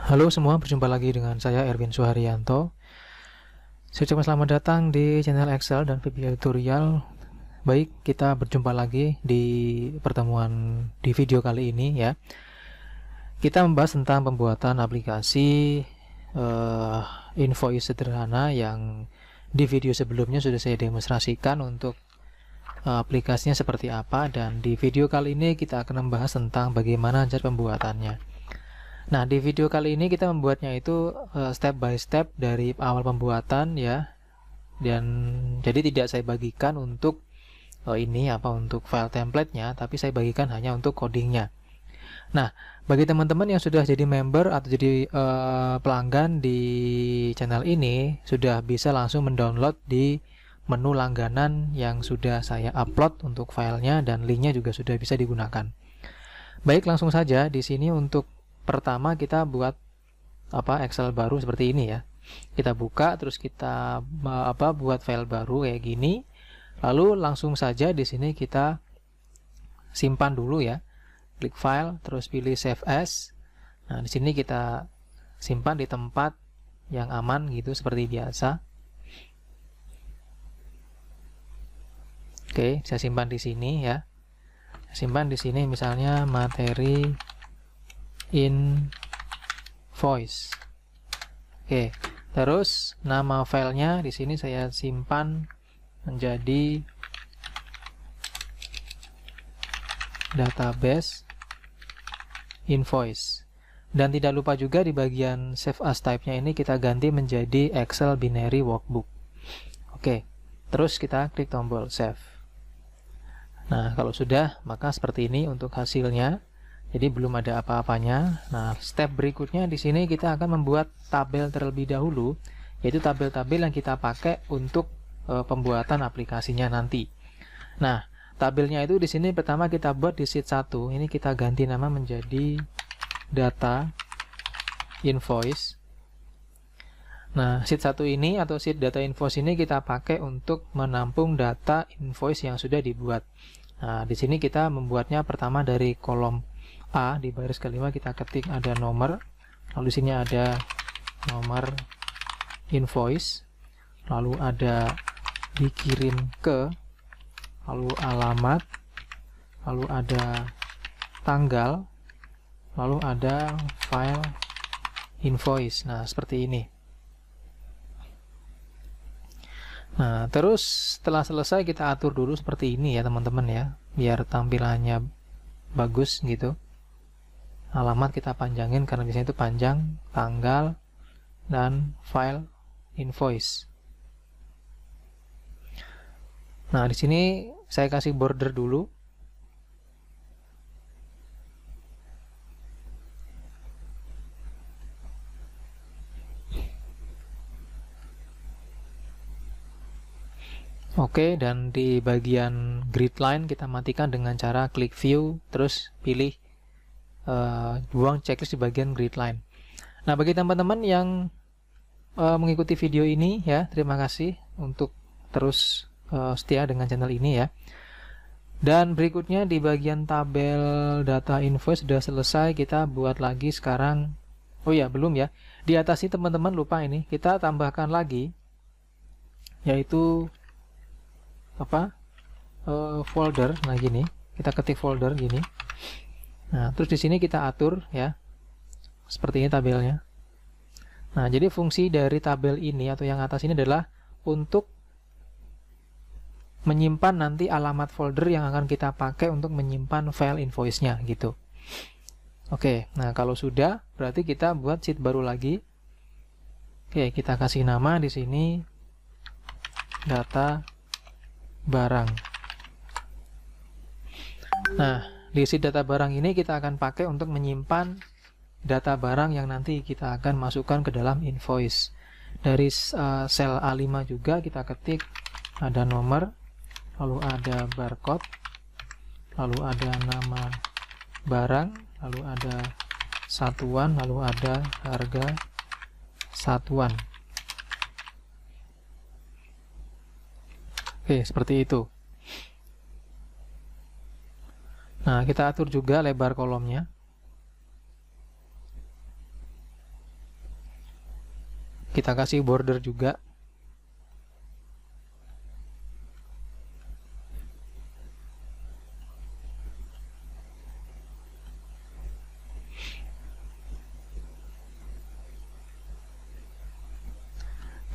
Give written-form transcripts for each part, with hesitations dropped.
Halo semua, berjumpa lagi dengan saya Erwin Suharyanto. Saya ucapkan selamat datang di channel Excel dan VBA tutorial. Baik, kita berjumpa lagi di video kali ini ya. Kita membahas tentang pembuatan aplikasi invoice sederhana yang di video sebelumnya sudah saya demonstrasikan untuk aplikasinya seperti apa, dan di video kali ini kita akan membahas tentang bagaimana cara pembuatannya. Nah, di video kali ini kita membuatnya itu step by step dari awal pembuatan ya. Dan jadi tidak saya bagikan untuk untuk file templatenya, tapi saya bagikan hanya untuk codingnya. Nah, bagi teman-teman yang sudah jadi member atau jadi pelanggan di channel ini, sudah bisa langsung mendownload di menu langganan yang sudah saya upload untuk filenya, dan linknya juga sudah bisa digunakan. Baik, langsung saja di sini untuk pertama kita buat Excel baru seperti ini ya. Kita buka, terus kita buat file baru kayak gini. Lalu langsung saja di sini kita simpan dulu ya. Klik file, terus pilih save as. Nah, di sini kita simpan di tempat yang aman gitu seperti biasa. Oke, saya simpan di sini ya. Simpan di sini misalnya materi invoice. Oke, terus nama filenya di sini saya simpan menjadi database invoice. Dan tidak lupa juga di bagian save as type-nya ini kita ganti menjadi Excel binary workbook. Oke, terus kita klik tombol save. Nah, kalau sudah, maka seperti ini untuk hasilnya. Jadi belum ada apa-apanya. Nah, step berikutnya di sini kita akan membuat tabel terlebih dahulu, yaitu tabel-tabel yang kita pakai untuk pembuatan aplikasinya nanti. Nah, tabelnya itu di sini pertama kita buat di sheet 1. Ini kita ganti nama menjadi data invoice. Nah, sheet 1 ini atau sheet data invoice ini kita pakai untuk menampung data invoice yang sudah dibuat. Nah, di sini kita membuatnya pertama dari kolom A, di baris kelima kita ketik ada nomor, lalu di sini ada nomor invoice, lalu ada dikirim ke, lalu alamat, lalu ada tanggal, lalu ada file invoice. Nah, seperti ini. Nah, terus setelah selesai kita atur dulu seperti ini ya teman-teman ya, biar tampilannya bagus gitu. Alamat kita panjangin karena biasanya itu panjang, tanggal, dan file invoice. Nah, di sini saya kasih border dulu. Oke, dan di bagian grid line kita matikan dengan cara klik view, terus pilih buang checklist di bagian grid line. Nah, bagi teman-teman yang mengikuti video ini ya, terima kasih untuk terus setia dengan channel ini ya. Dan berikutnya di bagian tabel data invoice sudah selesai, kita buat lagi sekarang. Oh ya, belum ya. Di atas ini teman-teman lupa ini, kita tambahkan lagi yaitu folder. Nah, gini, kita ketik folder gini. Nah, terus di sini kita atur ya, seperti ini tabelnya. Nah, jadi fungsi dari tabel ini atau yang atas ini adalah untuk menyimpan nanti alamat folder yang akan kita pakai untuk menyimpan file invoice-nya gitu. Oke, nah kalau sudah, berarti kita buat sheet baru lagi. Oke, kita kasih nama di sini data barang. Nah, di sheet data barang ini kita akan pakai untuk menyimpan data barang yang nanti kita akan masukkan ke dalam invoice. Dari sel A5 juga kita ketik ada nomor, lalu ada barcode, lalu ada nama barang, lalu ada satuan, lalu ada harga satuan. Oke, seperti itu. Nah, kita atur juga lebar kolomnya. Kita kasih border juga.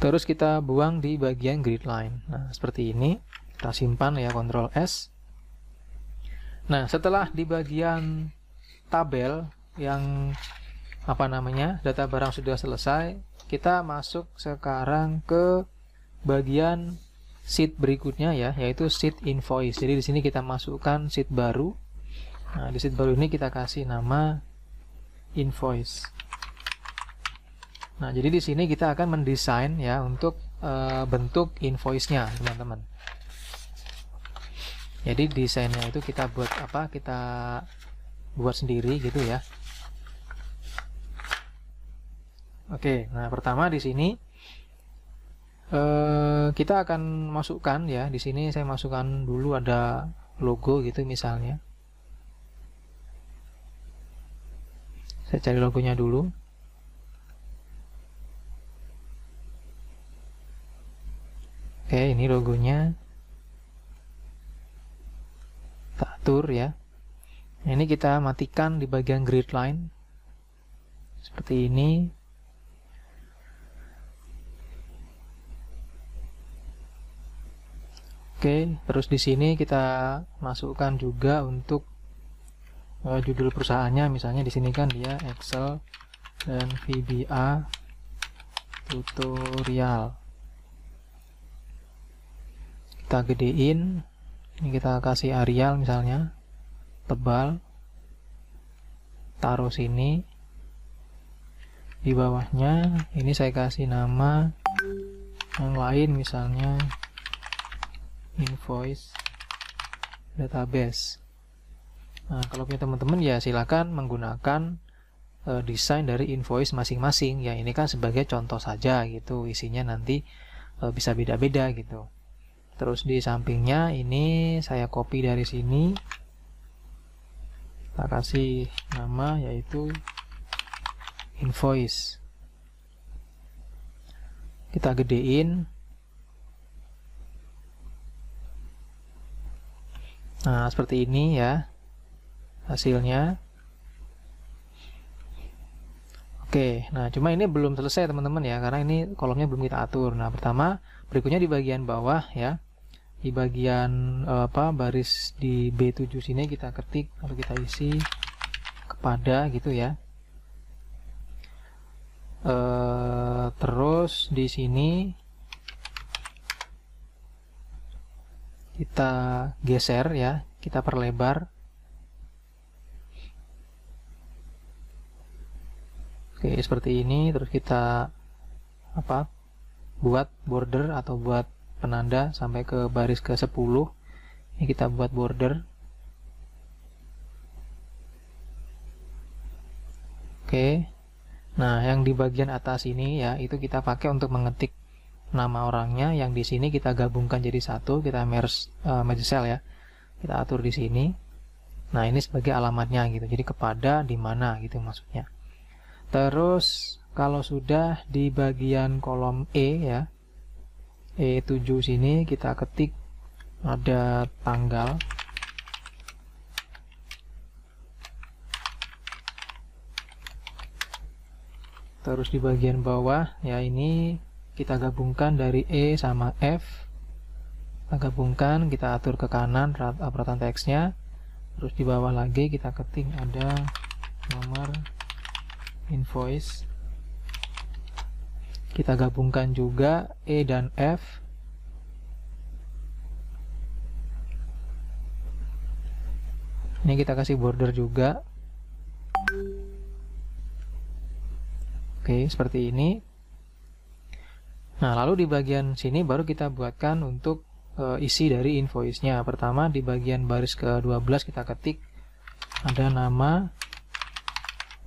Terus kita buang di bagian grid line. Nah, seperti ini. Kita simpan ya, Ctrl S. Nah, setelah di bagian tabel yang data barang sudah selesai, kita masuk sekarang ke bagian sheet berikutnya ya, yaitu sheet invoice. Jadi di sini kita masukkan sheet baru. Nah, di sheet baru ini kita kasih nama invoice. Nah, jadi di sini kita akan mendesain ya untuk bentuk invoice-nya, teman-teman. Jadi desainnya itu kita buat apa? Kita buat sendiri gitu ya. Oke, nah pertama di sini kita akan masukkan ya. Di sini saya masukkan dulu ada logo gitu misalnya. Saya cari logonya dulu. Oke, ini logonya. Kita atur ya. Ini kita matikan di bagian grid line. Seperti ini. Oke, terus di sini kita masukkan juga untuk judul perusahaannya. Misalnya di sini kan dia Excel dan VBA tutorial. Kita gedein, ini kita kasih Arial misalnya, tebal, taruh sini. Di bawahnya ini saya kasih nama yang lain, misalnya invoice database. Nah, kalau punya teman-teman ya silakan menggunakan desain dari invoice masing-masing ya. Ini kan sebagai contoh saja gitu, isinya nanti bisa beda-beda gitu. Terus di sampingnya ini saya copy dari sini, kita kasih nama yaitu invoice. Kita gedein. Nah, seperti ini ya hasilnya. Oke, nah cuma ini belum selesai teman-teman ya, karena ini kolomnya belum kita atur. Nah, pertama berikutnya di bagian bawah ya, di bagian baris di B7 sini kita ketik lalu kita isi kepada gitu ya. Terus di sini kita geser ya, kita perlebar. Oke, seperti ini. Terus kita buat border atau buat penanda sampai ke baris ke 10. Ini kita buat border. Oke. Nah, yang di bagian atas ini ya, itu kita pakai untuk mengetik nama orangnya. Yang di sini kita gabungkan jadi satu, kita merge cell ya. Kita atur di sini. Nah, ini sebagai alamatnya gitu. Jadi kepada di mana gitu maksudnya. Terus kalau sudah di bagian kolom E ya, E7 sini kita ketik ada tanggal. Terus di bagian bawah ya, ini kita gabungkan dari E sama F. Kita gabungkan, kita atur ke kanan peraturan teksnya. Terus di bawah lagi kita ketik ada nomor invoice. Kita gabungkan juga E dan F. Ini kita kasih border juga. Oke, seperti ini. Nah, lalu di bagian sini baru kita buatkan untuk isi dari invoice-nya. Pertama di bagian baris ke-12 kita ketik ada nama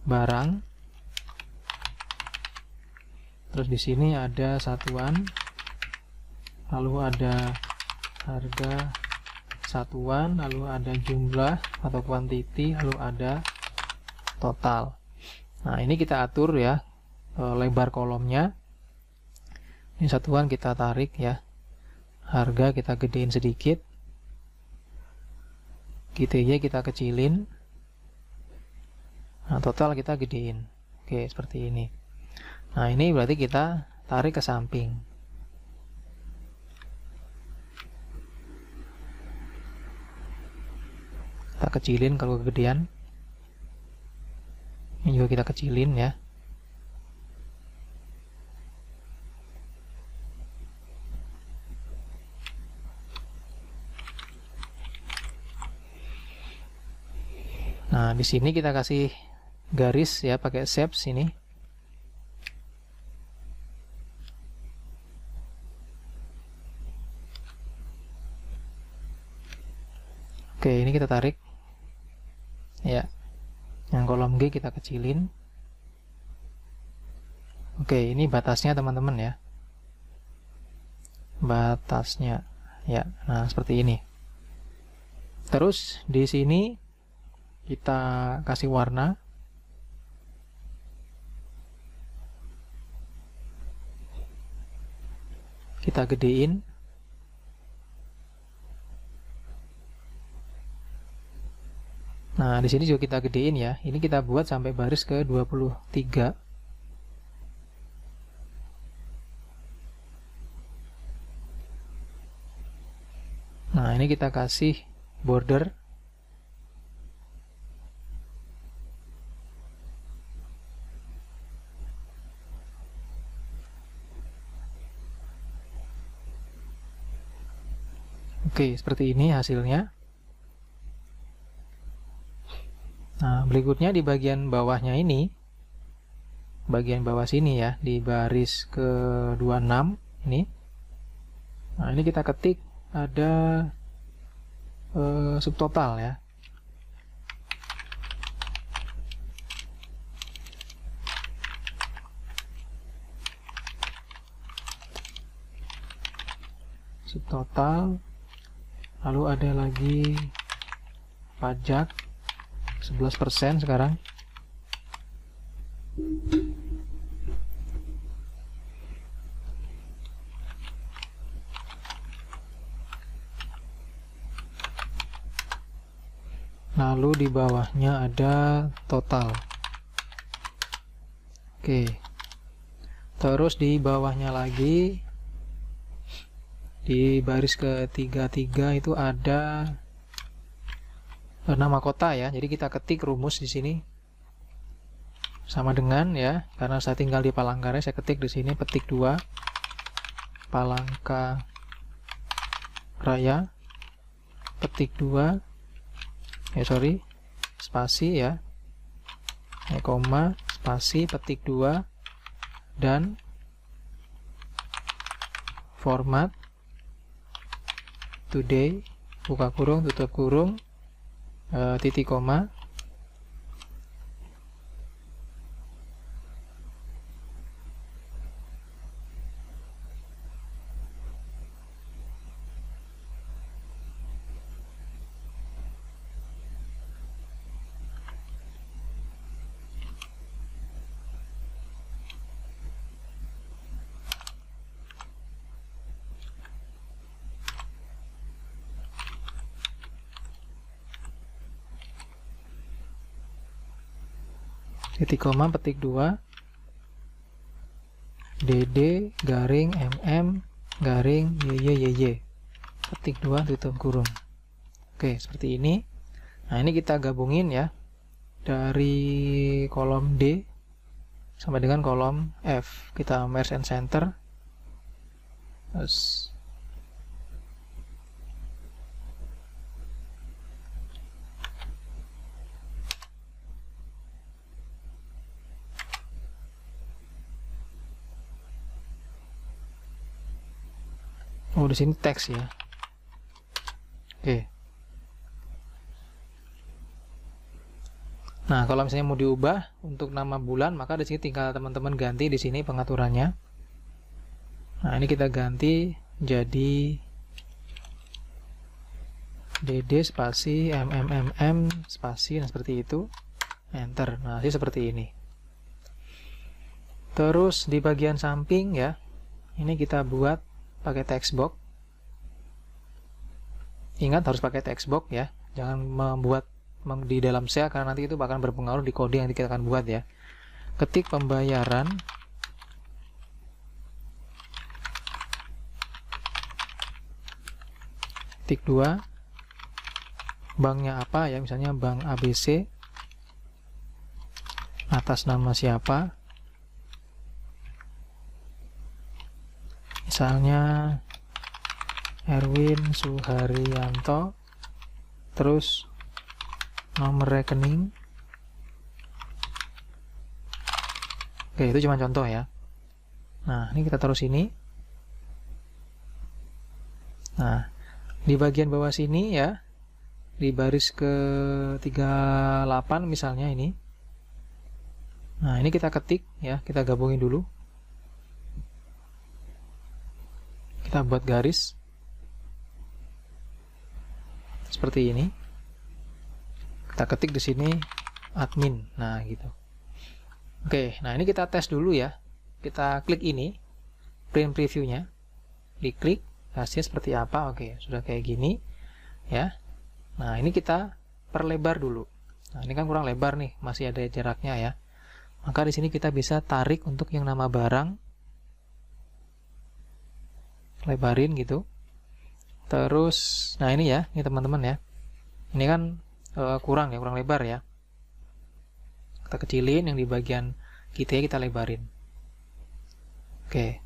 barang. Terus di sini ada satuan, lalu ada harga satuan, lalu ada jumlah atau quantity, lalu ada total. Nah, ini kita atur ya lebar kolomnya. Ini satuan kita tarik ya. Harga kita gedein sedikit. GTY kita kecilin. Nah, total kita gedein. Oke, seperti ini. Nah, ini berarti kita tarik ke samping. Kita kecilin kalau kegedean. Ini juga kita kecilin ya. Nah, di sini kita kasih garis ya pakai shapes ini. Oke, ini kita tarik. Ya. Yang kolom G kita kecilin. Oke, ini batasnya teman-teman ya. Batasnya. Ya, nah seperti ini. Terus di sini kita kasih warna. Kita gedein. Nah, di sini juga kita gedein ya. Ini kita buat sampai baris ke 23. Nah, ini kita kasih border. Oke, seperti ini hasilnya. Nah, berikutnya di bagian bawahnya ini, bagian bawah sini ya, di baris ke 26 ini. Nah, ini kita ketik ada subtotal ya. Subtotal. Lalu ada lagi pajak 11% sekarang. Lalu di bawahnya ada total. Oke. Terus di bawahnya lagi di baris ke-33 itu ada nama kota ya. Jadi kita ketik rumus di sini sama dengan ya, karena saya tinggal di Palangkaraya, saya ketik di sini petik 2 Palangkaraya petik 2 spasi ya, koma spasi petik 2 dan format today buka kurung tutup kurung titik koma. Titik koma petik 2 dd garing mm garing yyyy petik 2 tutup kurung. Oke, seperti ini. Nah, ini kita gabungin ya, dari kolom D sampai dengan kolom F. Kita merge and center. Terus di sini teks ya. Oke. Nah, kalau misalnya mau diubah untuk nama bulan, maka di sini tinggal teman-teman ganti di sini pengaturannya. Nah, ini kita ganti jadi dd spasi mmm spasi, nah seperti itu. Enter. Nah, seperti ini. Terus di bagian samping ya, ini kita buat pakai text box. Ingat harus pakai text box ya, jangan membuat di dalam sel karena nanti itu akan berpengaruh di kode yang kita akan buat ya. Ketik pembayaran titik 2, banknya apa ya, misalnya bank ABC, atas nama siapa, misalnya Erwin Suharyanto, terus nomor rekening. Oke, itu cuma contoh ya. Nah, ini kita taruh sini. Nah, di bagian bawah sini ya, di baris ke 38 misalnya ini. Nah, ini kita ketik ya, kita gabungin dulu. Kita buat garis seperti ini. Kita ketik di sini admin. Nah, gitu. Oke, nah ini kita tes dulu ya. Kita klik ini, print previewnya, diklik, hasilnya seperti apa. Oke, sudah kayak gini ya. Nah, ini kita perlebar dulu. Nah, ini kan kurang lebar nih, masih ada jaraknya ya. Maka di sini kita bisa tarik untuk yang nama barang, lebarin gitu. Terus, nah ini ya, ini teman-teman ya. Ini kan kurang ya, kurang lebar ya. Kita kecilin, yang di bagian kita kita lebarin. Oke.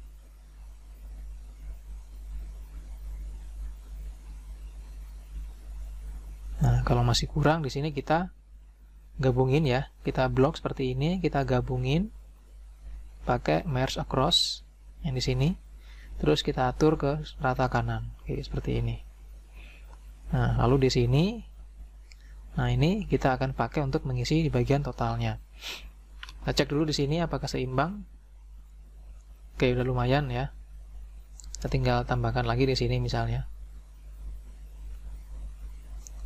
Nah, kalau masih kurang di sini kita gabungin ya. Kita blok seperti ini, kita gabungin pakai merge across yang di sini. Terus kita atur ke rata kanan. Oke, seperti ini. Nah, lalu di sini, nah ini kita akan pakai untuk mengisi di bagian totalnya. Kita cek dulu di sini apakah seimbang. Oke, udah lumayan ya. Kita tinggal tambahkan lagi di sini misalnya.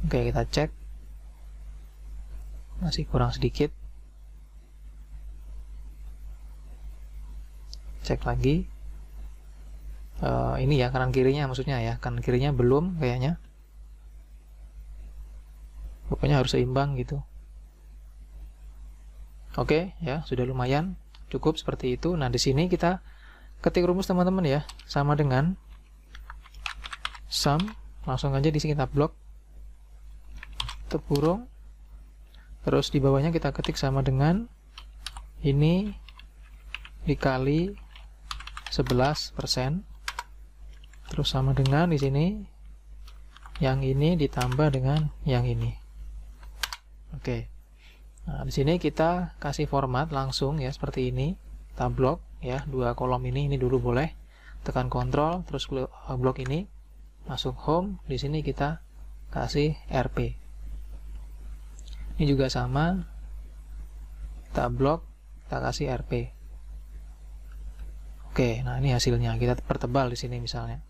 Oke, kita cek. Masih kurang sedikit. Cek lagi. Ini ya, kanan kirinya maksudnya ya. Kanan kirinya belum kayaknya. Pokoknya harus seimbang gitu. Oke, ya, sudah lumayan. Cukup seperti itu. Nah, di sini kita ketik rumus teman-teman ya. Sama dengan sum. Langsung aja di sini kita blok. Tutup kurung. Terus di bawahnya kita ketik sama dengan ini dikali 11%. Terus sama dengan di sini yang ini ditambah dengan yang ini. Oke. Nah, di sini kita kasih format langsung ya seperti ini. Kita blok ya, dua kolom ini dulu boleh. Tekan Ctrl terus blok ini masuk home. Di sini kita kasih RP. Ini juga sama. Kita blok, kita kasih RP. Oke, nah ini hasilnya. Kita pertebal di sini misalnya.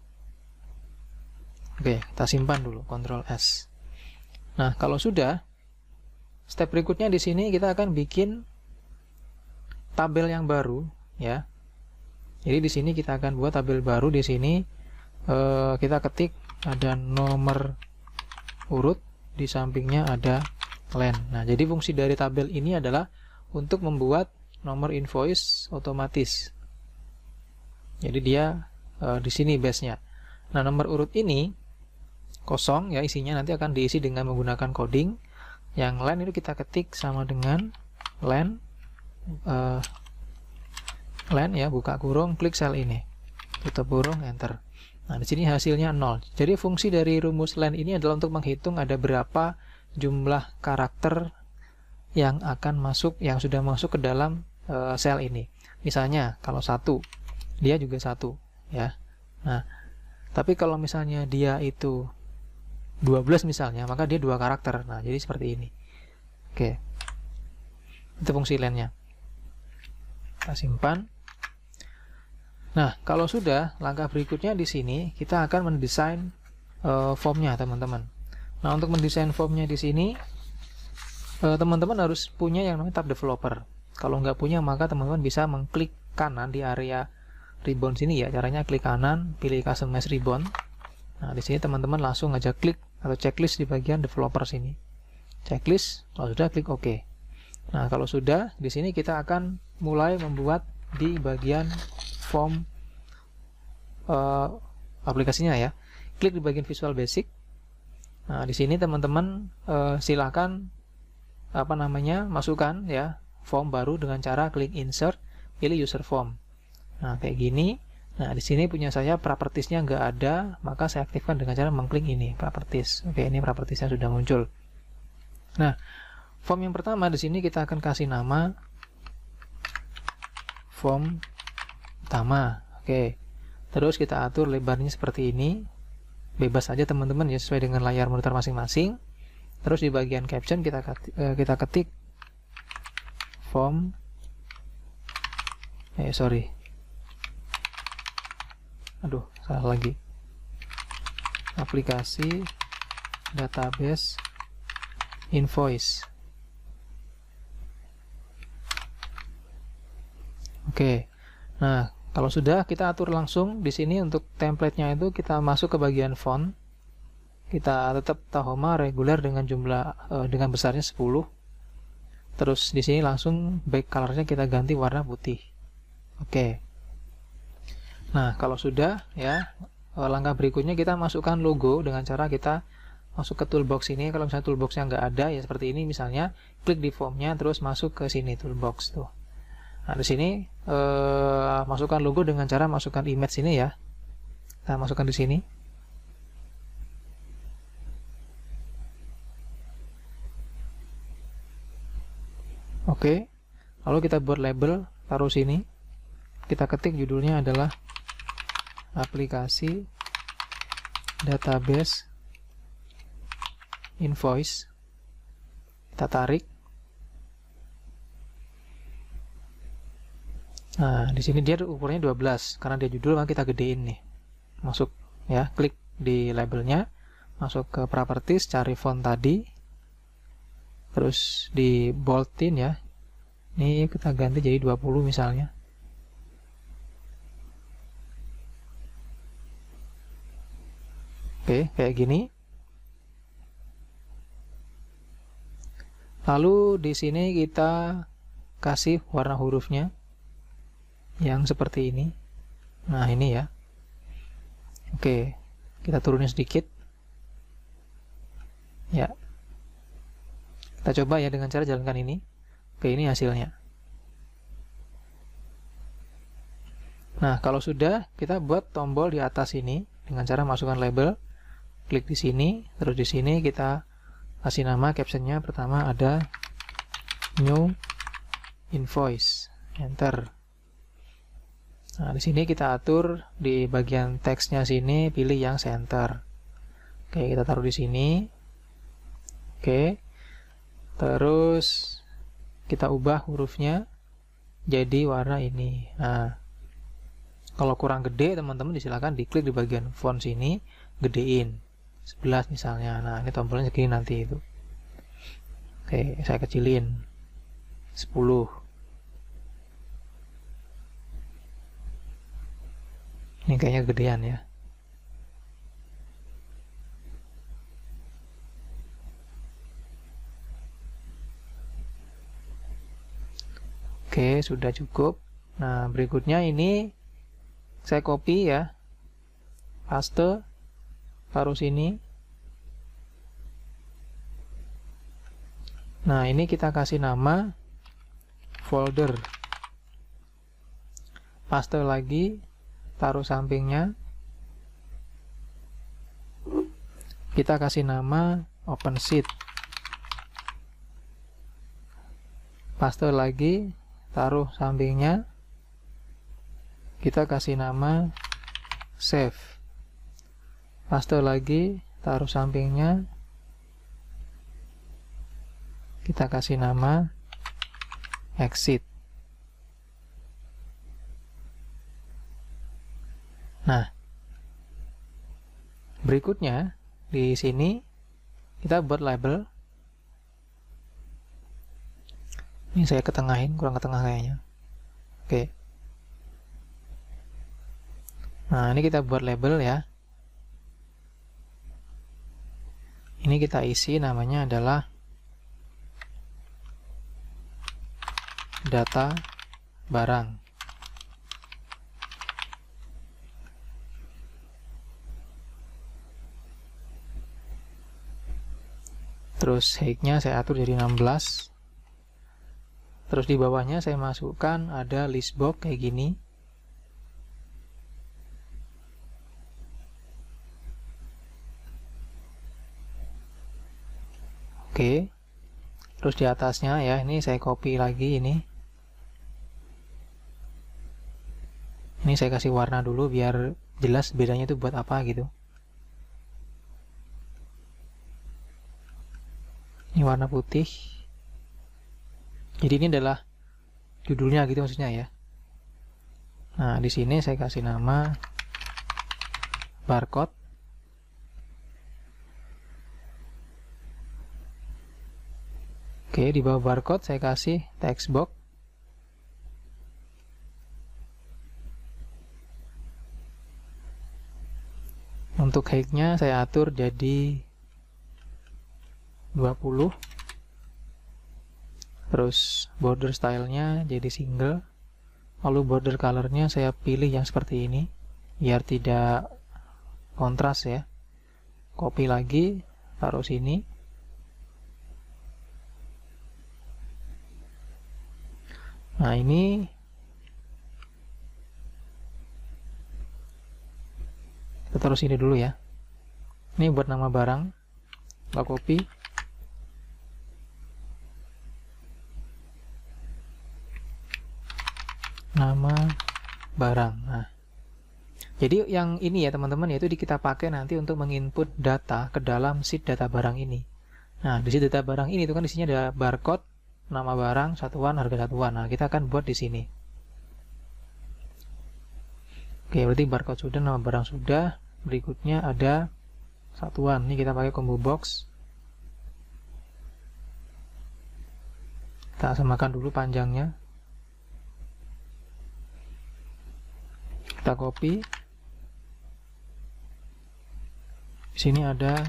Oke, kita simpan dulu, Ctrl S. Nah, kalau sudah, step berikutnya di sini kita akan bikin tabel yang baru, ya. Jadi di sini kita akan buat tabel baru. Di sini kita ketik ada nomor urut, di sampingnya ada len. Nah, jadi fungsi dari tabel ini adalah untuk membuat nomor invoice otomatis. Jadi dia di sini base-nya. Nah, nomor urut ini kosong ya, isinya nanti akan diisi dengan menggunakan coding. Yang len itu kita ketik sama dengan len len ya, buka kurung, klik sel ini, tutup kurung, enter. Nah, di sini hasilnya 0. Jadi fungsi dari rumus len ini adalah untuk menghitung ada berapa jumlah karakter yang akan masuk, yang sudah masuk ke dalam sel ini. Misalnya kalau 1, dia juga 1 ya. Nah, tapi kalau misalnya dia itu 12 misalnya, maka dia 2 karakter. Nah, jadi seperti ini. Oke. Itu fungsi lennya. Kita simpan. Nah, kalau sudah, langkah berikutnya di sini kita akan mendesain formnya, teman-teman. Nah, untuk mendesain formnya di sini, teman-teman harus punya yang namanya tab developer. Kalau nggak punya, maka teman-teman bisa mengklik kanan di area ribbon sini ya. Caranya klik kanan, pilih customize ribbon. Nah, di sini teman-teman langsung aja klik atau checklist di bagian developer sini. Checklist, kalau sudah klik OK. Nah, kalau sudah, di sini kita akan mulai membuat di bagian form aplikasinya ya. Klik di bagian Visual Basic. Nah, di sini teman-teman silakan masukkan ya form baru dengan cara klik Insert, pilih User Form. Nah, kayak gini. Nah, di sini punya saya propertiesnya nggak ada, maka saya aktifkan dengan cara mengklik ini, properties. Oke, ini propertiesnya sudah muncul. Nah, form yang pertama di sini kita akan kasih nama form utama. Oke. Terus kita atur lebarnya seperti ini. Bebas aja teman-teman ya, sesuai dengan layar monitor masing-masing. Terus di bagian caption kita ketik form salah lagi. Aplikasi database invoice. Oke. Nah, kalau sudah kita atur langsung di sini untuk template-nya itu kita masuk ke bagian font. Kita tetap Tahoma reguler dengan jumlah dengan besarnya 10. Terus di sini langsung back color-nya kita ganti warna putih. Oke. Nah, kalau sudah ya, langkah berikutnya kita masukkan logo dengan cara kita masuk ke toolbox ini. Kalau misalnya toolbox-nya nggak ada ya seperti ini misalnya, klik di formnya terus masuk ke sini toolbox tuh. Nah, di sini masukkan logo dengan cara masukkan image ini ya. Kita masukkan di sini. Oke. Lalu kita buat label, taruh sini. Kita ketik judulnya adalah aplikasi database invoice. Kita tarik. Nah, di sini dia ukurannya 12 karena dia judul, maka kita gedein nih. Masuk ya, klik di labelnya, masuk ke properties, cari font tadi. Terus di boldin ya. Ini kita ganti jadi 20 misalnya. Oke, kayak gini. Lalu di sini kita kasih warna hurufnya yang seperti ini. Nah, ini ya. Oke, kita turunin sedikit. Ya. Kita coba ya dengan cara jalankan ini. Oke, ini hasilnya. Nah, kalau sudah, kita buat tombol di atas ini dengan cara masukkan label. Klik di sini, terus di sini kita kasih nama captionnya. Pertama ada new invoice, enter. Nah, di sini kita atur di bagian teksnya sini, pilih yang center. Oke, kita taruh di sini. Oke, terus kita ubah hurufnya jadi warna ini. Nah, kalau kurang gede teman-teman silakan diklik di bagian font sini, gedein 11 misalnya. Nah, ini tombolnya segini nanti itu. Oke, saya kecilin 10. Ini kayaknya gedean ya. Oke, sudah cukup. Nah, berikutnya ini saya copy ya. Paste, taruh sini. Nah, ini kita kasih nama folder. Paste lagi, taruh sampingnya. Kita kasih nama OpenSheet. Paste lagi, taruh sampingnya. Kita kasih nama save. Paste lagi, taruh sampingnya. Kita kasih nama exit. Nah, berikutnya di sini kita buat label. Ini saya ketengahin, kurang ke tengah kayaknya. Oke. Nah, ini kita buat label ya. Ini kita isi, namanya adalah data barang. Terus height-nya saya atur jadi 16. Terus di bawahnya saya masukkan ada list box kayak gini. Oke. Terus di atasnya ya, ini saya copy lagi ini. Ini saya kasih warna dulu biar jelas bedanya itu buat apa gitu. Ini warna putih. Jadi ini adalah judulnya gitu maksudnya ya. Nah, di sini saya kasih nama barcode. Oke, di bawah barcode saya kasih text box. Untuk height-nya saya atur jadi 20. Terus border style-nya jadi single. Lalu border color-nya saya pilih yang seperti ini biar tidak kontras ya. Copy lagi, taruh sini. Nah, ini kita taruh sini dulu ya. Ini buat nama barang. Kita copy. Nama barang. Nah, jadi yang ini ya teman-teman, yaitu kita pakai nanti untuk menginput data ke dalam sheet data barang ini. Nah, di sheet data barang ini itu kan isinya ada barcode, nama barang, satuan, harga satuan. Nah, kita akan buat di sini. Oke, berarti barcode sudah, nama barang sudah. Berikutnya ada satuan. Ini kita pakai combo box. Kita samakan dulu panjangnya. Kita copy. Di sini ada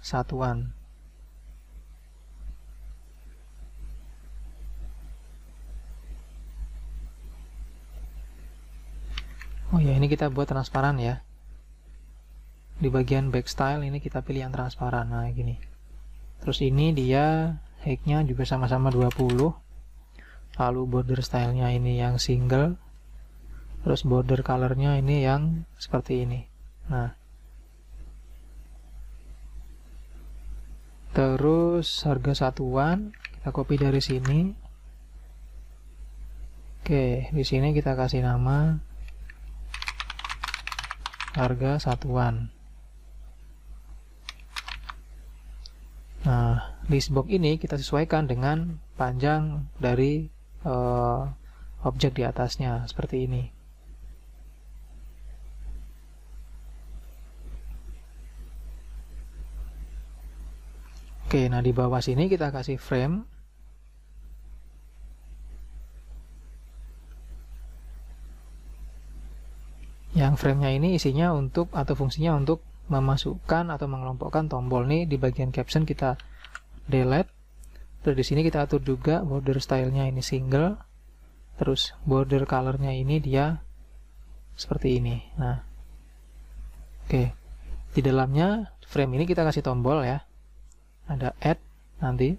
satuan. Oh ya, ini kita buat transparan ya. Di bagian back style ini kita pilih yang transparan. Nah, gini. Terus ini dia height-nya juga sama-sama 20. Lalu border style-nya ini yang single. Terus border color-nya ini yang seperti ini. Nah, terus harga satuan kita copy dari sini. Oke, di sini kita kasih nama harga satuan. Nah, list box ini kita sesuaikan dengan panjang dari objek di atasnya seperti ini. Oke, nah di bawah sini kita kasih frame. Yang framenya ini isinya untuk atau fungsinya untuk memasukkan atau mengelompokkan tombol. Nih di bagian caption kita delete. Terus di sini kita atur juga border style-nya ini single. Terus border color-nya ini dia seperti ini. Nah, oke. Di dalamnya frame ini kita kasih tombol ya. Ada add nanti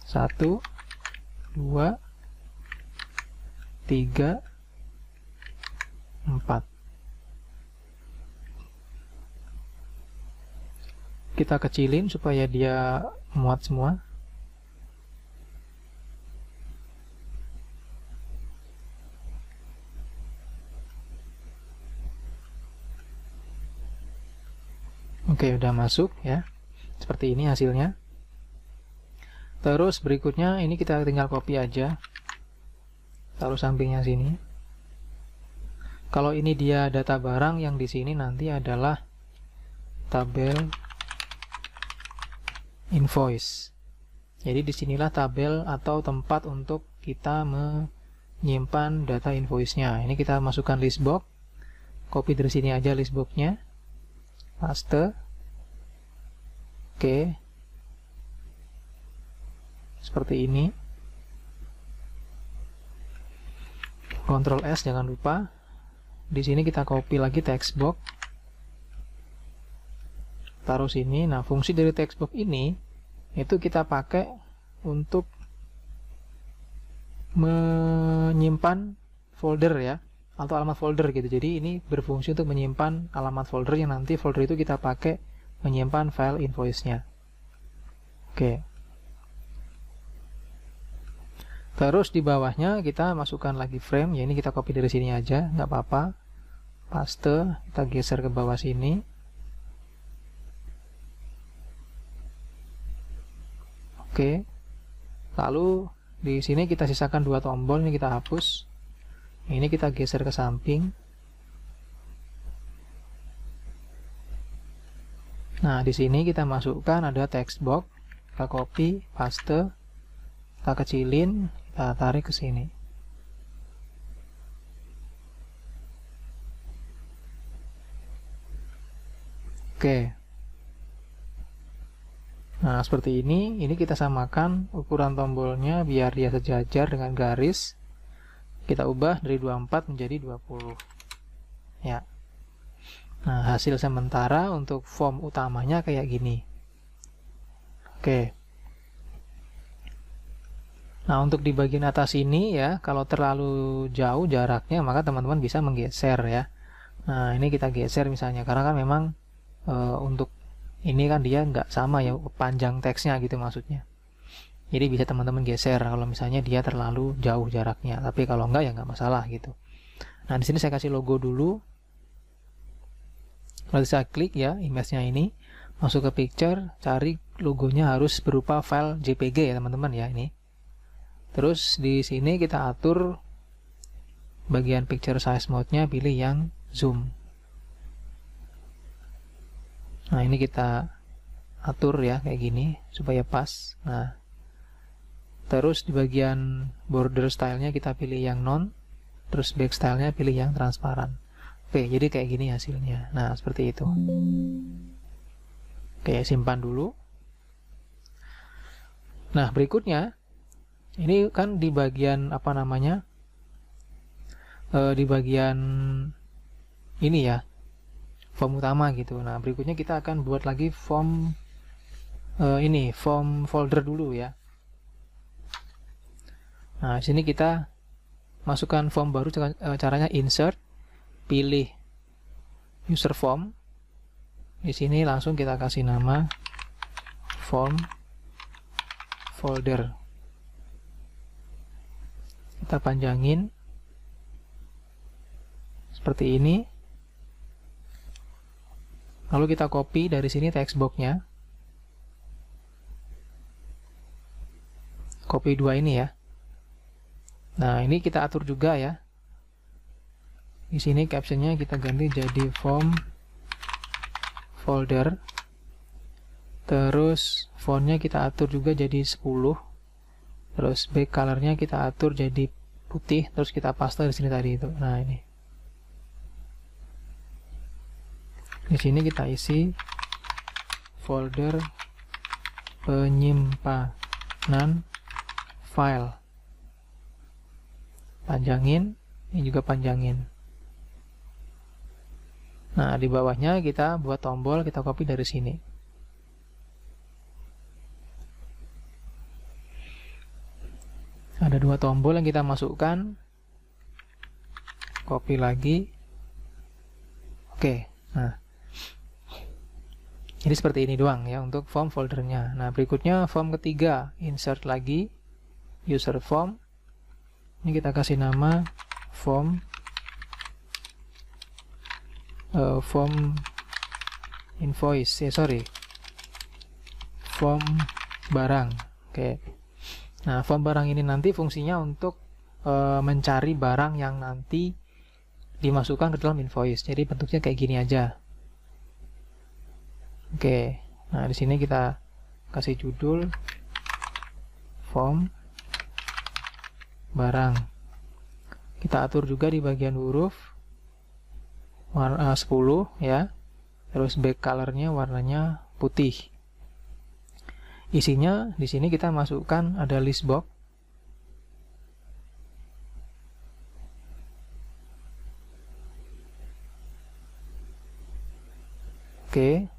1, 2, 3, 4. Kita kecilin supaya dia muat semua. Oke, udah masuk ya. Seperti ini hasilnya. Terus berikutnya ini kita tinggal copy aja. Taruh sampingnya sini. Kalau ini dia data barang, yang di sini nanti adalah tabel invoice. Jadi disinilah tabel atau tempat untuk kita nyimpan data invoice-nya. Ini kita masukkan list box, copy dari sini aja list box-nya, paste, oke, seperti ini. Ctrl S jangan lupa. Di sini kita copy lagi text box, taruh sini. Nah, fungsi dari text box ini itu kita pakai untuk menyimpan folder ya, atau alamat folder gitu. Jadi ini berfungsi untuk menyimpan alamat folder yang nanti folder itu kita pakai menyimpan file invoice-nya. Oke. Terus di bawahnya kita masukkan lagi frame, ya ini kita copy dari sini aja, nggak apa-apa. Paste, kita geser ke bawah sini. Oke. Lalu di sini kita sisakan 2 tombol, ini kita hapus. Ini kita geser ke samping. Nah, di sini kita masukkan ada text box, kita copy, paste, kita kecilin, kita tarik ke sini. Oke. Nah, seperti ini kita samakan ukuran tombolnya biar dia sejajar dengan garis. Kita ubah dari 24 menjadi 20. Ya. Nah, hasil sementara untuk form utamanya kayak gini. Oke. Nah, untuk di bagian atas ini ya, kalau terlalu jauh jaraknya, maka teman-teman bisa menggeser ya. Nah, ini kita geser misalnya, karena kan memang untuk ini kan dia nggak sama ya panjang teksnya gitu maksudnya. Jadi bisa teman-teman geser kalau misalnya dia terlalu jauh jaraknya. Tapi kalau enggak ya nggak masalah gitu. Nah, di sini saya kasih logo dulu. Lalu saya klik ya image-nya ini, masuk ke picture, cari logonya harus berupa file JPG ya teman-teman ya ini. Terus di sini kita atur bagian picture size mode-nya, pilih yang zoom. Nah, ini kita atur ya kayak gini supaya pas. Nah, terus di bagian border style-nya kita pilih yang non, terus back style-nya pilih yang transparan. Oke, jadi kayak gini hasilnya. Nah, seperti itu. Oke, simpan dulu. Nah, berikutnya ini kan di bagian apa namanya? Di bagian ini ya, form utama gitu. Nah, berikutnya kita akan buat lagi form form folder dulu ya. Nah, sini kita masukkan form baru, caranya insert, pilih user form. Di sini langsung kita kasih nama form folder. Kita panjangin seperti ini. Lalu kita copy dari sini text box-nya. Copy 2 ini ya. Nah, ini kita atur juga ya. Di sini captionnya kita ganti jadi form folder. Terus fontnya kita atur juga jadi 10. Terus back color-nya kita atur jadi putih. Terus kita paste di sini tadi itu. Nah, ini. Di sini kita isi folder penyimpanan file. Panjangin, ini juga panjangin. Nah, di bawahnya kita buat tombol, kita copy dari sini. Ada 2 tombol yang kita masukkan. Copy lagi. Oke, nah. Jadi seperti ini doang ya untuk form foldernya. Nah, berikutnya form ketiga, insert lagi user form. Ini kita kasih nama form form invoice, form barang. Oke. Nah, form barang ini nanti fungsinya untuk mencari barang yang nanti dimasukkan ke dalam invoice. Jadi bentuknya kayak gini aja. Oke, nah di sini kita kasih judul form barang. Kita atur juga di bagian huruf warna 10 ya. Terus back colornya warnanya putih. Isinya di sini kita masukkan ada list box. Oke.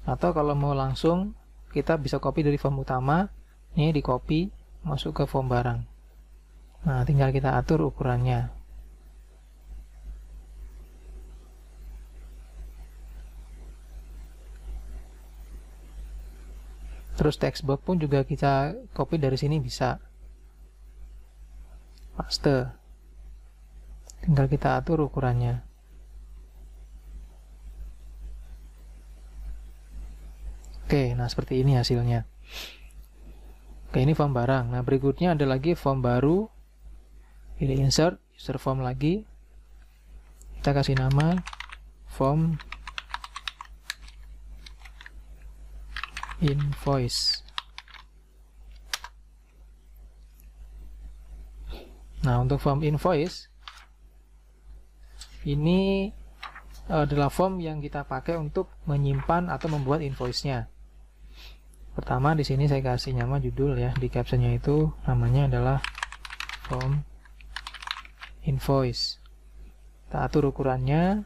Atau kalau mau langsung kita bisa copy dari form utama. Ini di copy masuk ke form barang. Nah, tinggal kita atur ukurannya. Terus text box pun juga kita copy dari sini bisa. Paste. Tinggal kita atur ukurannya. Oke, nah seperti ini hasilnya. Oke, ini form barang. Nah, berikutnya ada lagi form baru. Pilih insert, user form lagi. Kita kasih nama form invoice. Nah, untuk form invoice ini adalah form yang kita pakai untuk menyimpan atau membuat invoice-nya. Pertama di sini saya kasih nama judul ya, di captionnya itu namanya adalah form invoice. Kita atur ukurannya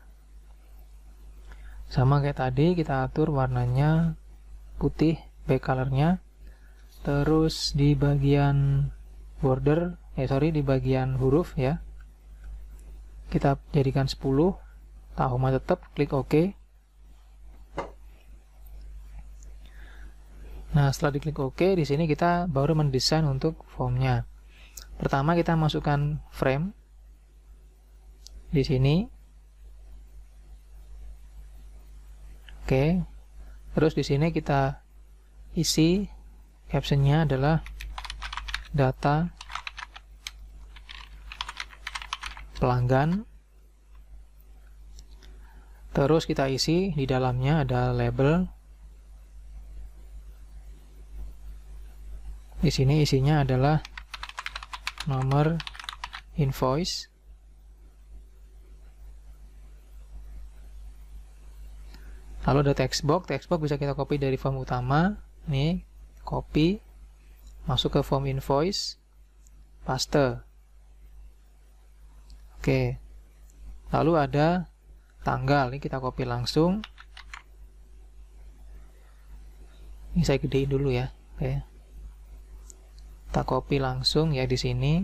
sama kayak tadi, kita atur warnanya putih, back colornya. Terus di bagian border, di bagian huruf ya, kita jadikan 10. Tahoma tetap, klik OK. Nah, setelah diklik OK, di sini kita baru mendesain untuk formnya. Pertama kita masukkan frame di sini. Oke. Terus di sini kita isi captionnya adalah data pelanggan. Terus kita isi di dalamnya ada label. Di sini isinya adalah nomor invoice. Lalu ada text box bisa kita copy dari form utama. Nih, copy, masuk ke form invoice, paste. Oke. Lalu ada tanggal, ini kita copy langsung. Ini saya gedein dulu ya. Oke. Kita copy langsung ya di sini.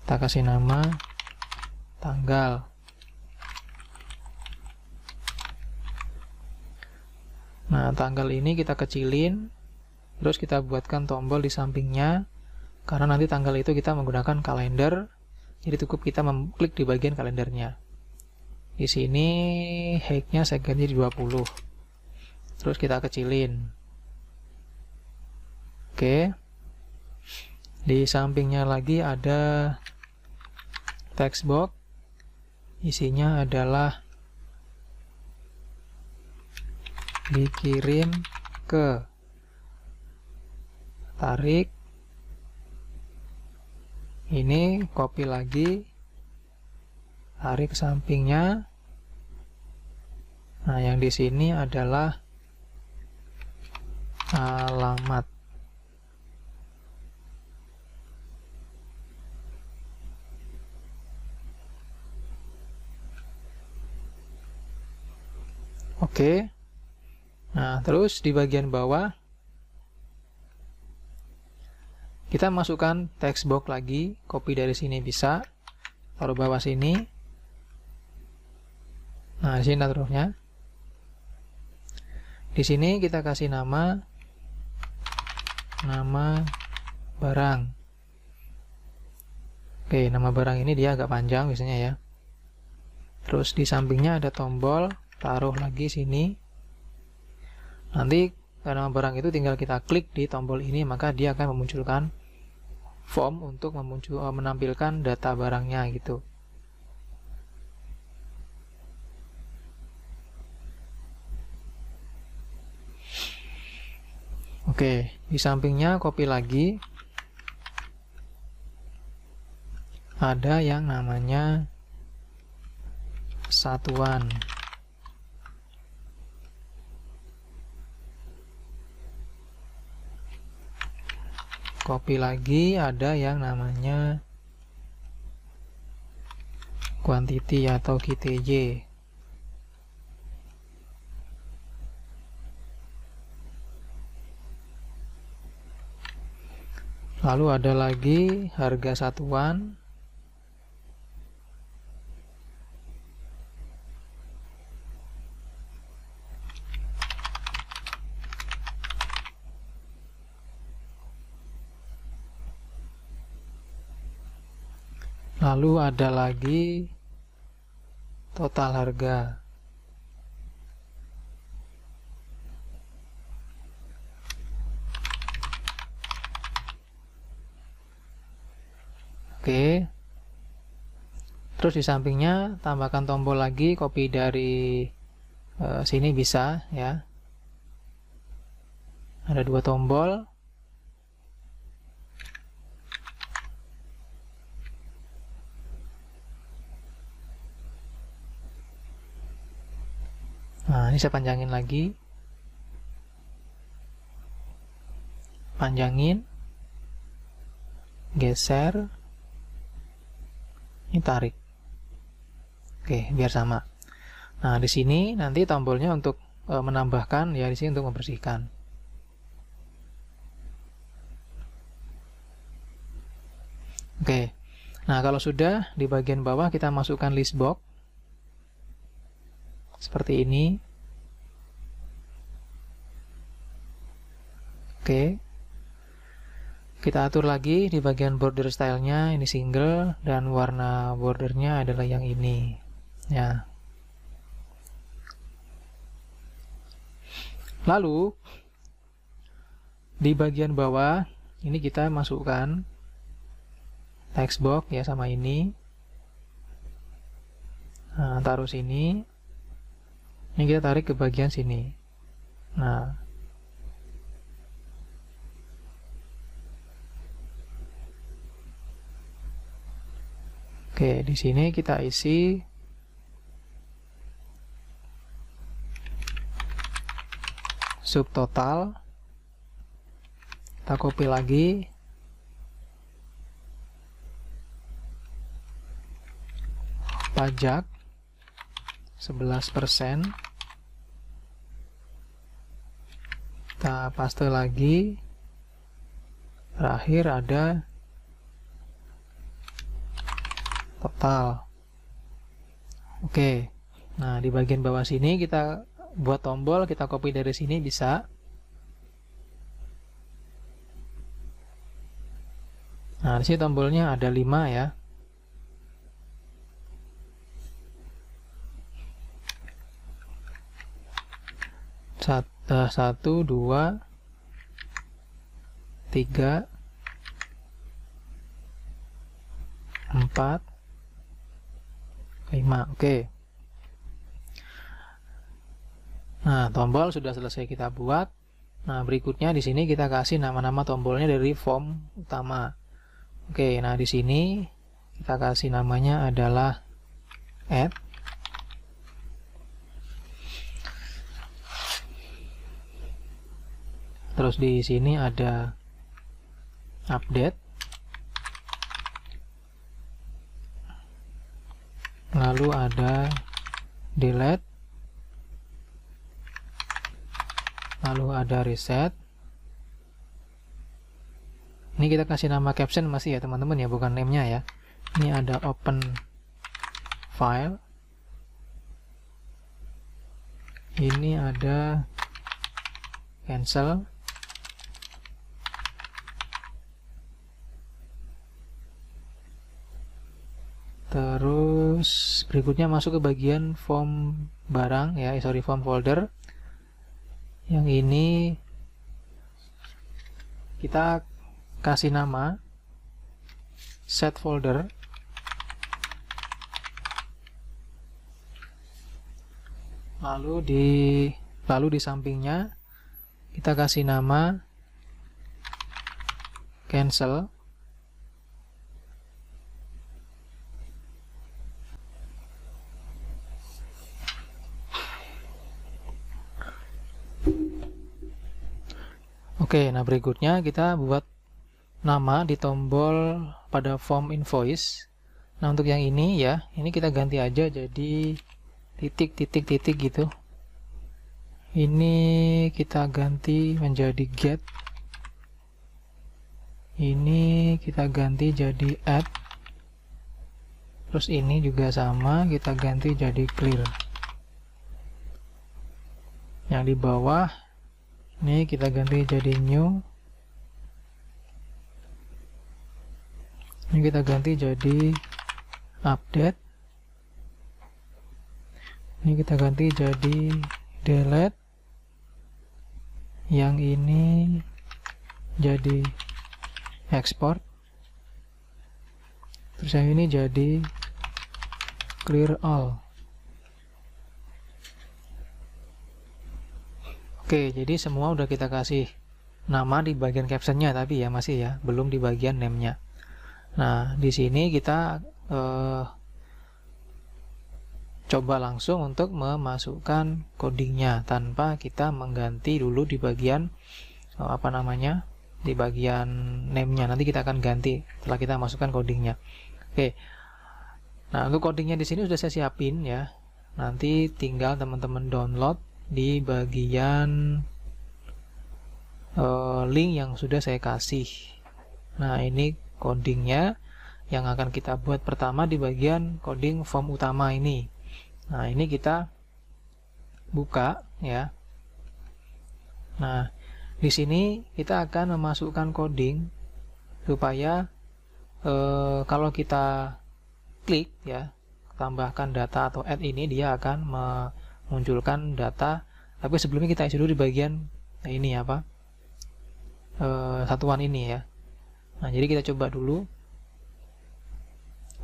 Kita kasih nama tanggal. Nah, tanggal ini kita kecilin, terus kita buatkan tombol di sampingnya, karena nanti tanggal itu kita menggunakan kalender, jadi cukup kita mengklik di bagian kalendernya. Di sini height-nya saya ganti 20. Terus kita kecilin. Oke. Di sampingnya lagi ada text box. Isinya adalah dikirim ke, tarik, ini copy lagi, tarik ke sampingnya. Nah, yang di sini adalah alamat. Oke. Nah, terus di bagian bawah kita masukkan text box lagi, copy dari sini bisa, taruh bawah sini. Nah, di sini taruhnya. Di sini kita kasih nama barang. Oke, nama barang ini dia agak panjang biasanya ya. Terus di sampingnya ada tombol, taruh lagi sini. Nanti nama barang itu tinggal kita klik di tombol ini, maka dia akan memunculkan form untuk menampilkan data barangnya gitu. Oke, di sampingnya copy lagi. ada yang namanya satuan. Copy lagi, ada yang namanya quantity atau QTY. Lalu ada lagi harga satuan. Lalu ada lagi total harga. Oke. Terus di sampingnya tambahkan tombol lagi, copy dari sini bisa ya. Ada 2 tombol. Nah, ini saya panjangin lagi. Panjangin. Geser. Ini tarik. Oke, biar sama. Nah, di sini nanti tombolnya untuk menambahkan, ya di sini untuk membersihkan. Oke. Nah, kalau sudah di bagian bawah kita masukkan list box. Seperti ini. Oke. Kita atur lagi di bagian border stylenya, ini single, dan warna bordernya adalah yang ini ya. Lalu di bagian bawah ini kita masukkan text box ya, sama ini. Nah, taruh sini. Ini kita tarik ke bagian sini. Nah, oke, di sini kita isi subtotal. Kita copy lagi. Pajak 11%. Kita paste lagi. Terakhir ada total. Oke. Nah, di bagian bawah sini kita buat tombol, kita copy dari sini bisa. Nah, di sini tombolnya ada 5 ya. Satu, 2, 3, 4, 5. Oke. Nah, tombol sudah selesai kita buat. Nah, berikutnya di sini kita kasih nama-nama tombolnya dari form utama. Oke, nah di sini kita kasih namanya adalah add. Terus di sini ada update. Lalu ada delete. Lalu ada reset. Ini kita kasih nama caption masih ya teman-teman ya, bukan name-nya ya. Ini ada open file. Ini ada cancel. Terus berikutnya masuk ke bagian form barang ya, form folder. Yang ini kita kasih nama set folder. Lalu di sampingnya kita kasih nama cancel. Oke, nah berikutnya kita buat nama di tombol pada form invoice. Nah, untuk yang ini ya, ini kita ganti aja jadi titik gitu. Ini kita ganti menjadi get. Ini kita ganti jadi add. Terus ini juga sama, kita ganti jadi clear. Yang di bawah ini kita ganti jadi new. Ini kita ganti jadi update. Ini kita ganti jadi delete. Yang ini jadi export. Terus yang ini jadi clear all. Oke, jadi semua udah kita kasih nama di bagian captionnya, tapi ya masih ya belum di bagian name-nya. Nah, di sini kita coba langsung untuk memasukkan codingnya tanpa kita mengganti dulu di bagian di bagian name-nya. Nanti kita akan ganti setelah kita masukkan codingnya. Oke. Nah, untuk codingnya di sini sudah saya siapin ya. Nanti tinggal teman-teman download di bagian link yang sudah saya kasih. Nah, ini codingnya yang akan kita buat pertama di bagian coding form utama ini. Nah, ini kita buka ya. Nah, di sini kita akan memasukkan coding supaya kalau kita klik ya, tambahkan data atau add ini, dia akan memunculkan data. Tapi sebelumnya kita isi dulu di bagian ini satuan ini ya. Nah, jadi kita coba dulu.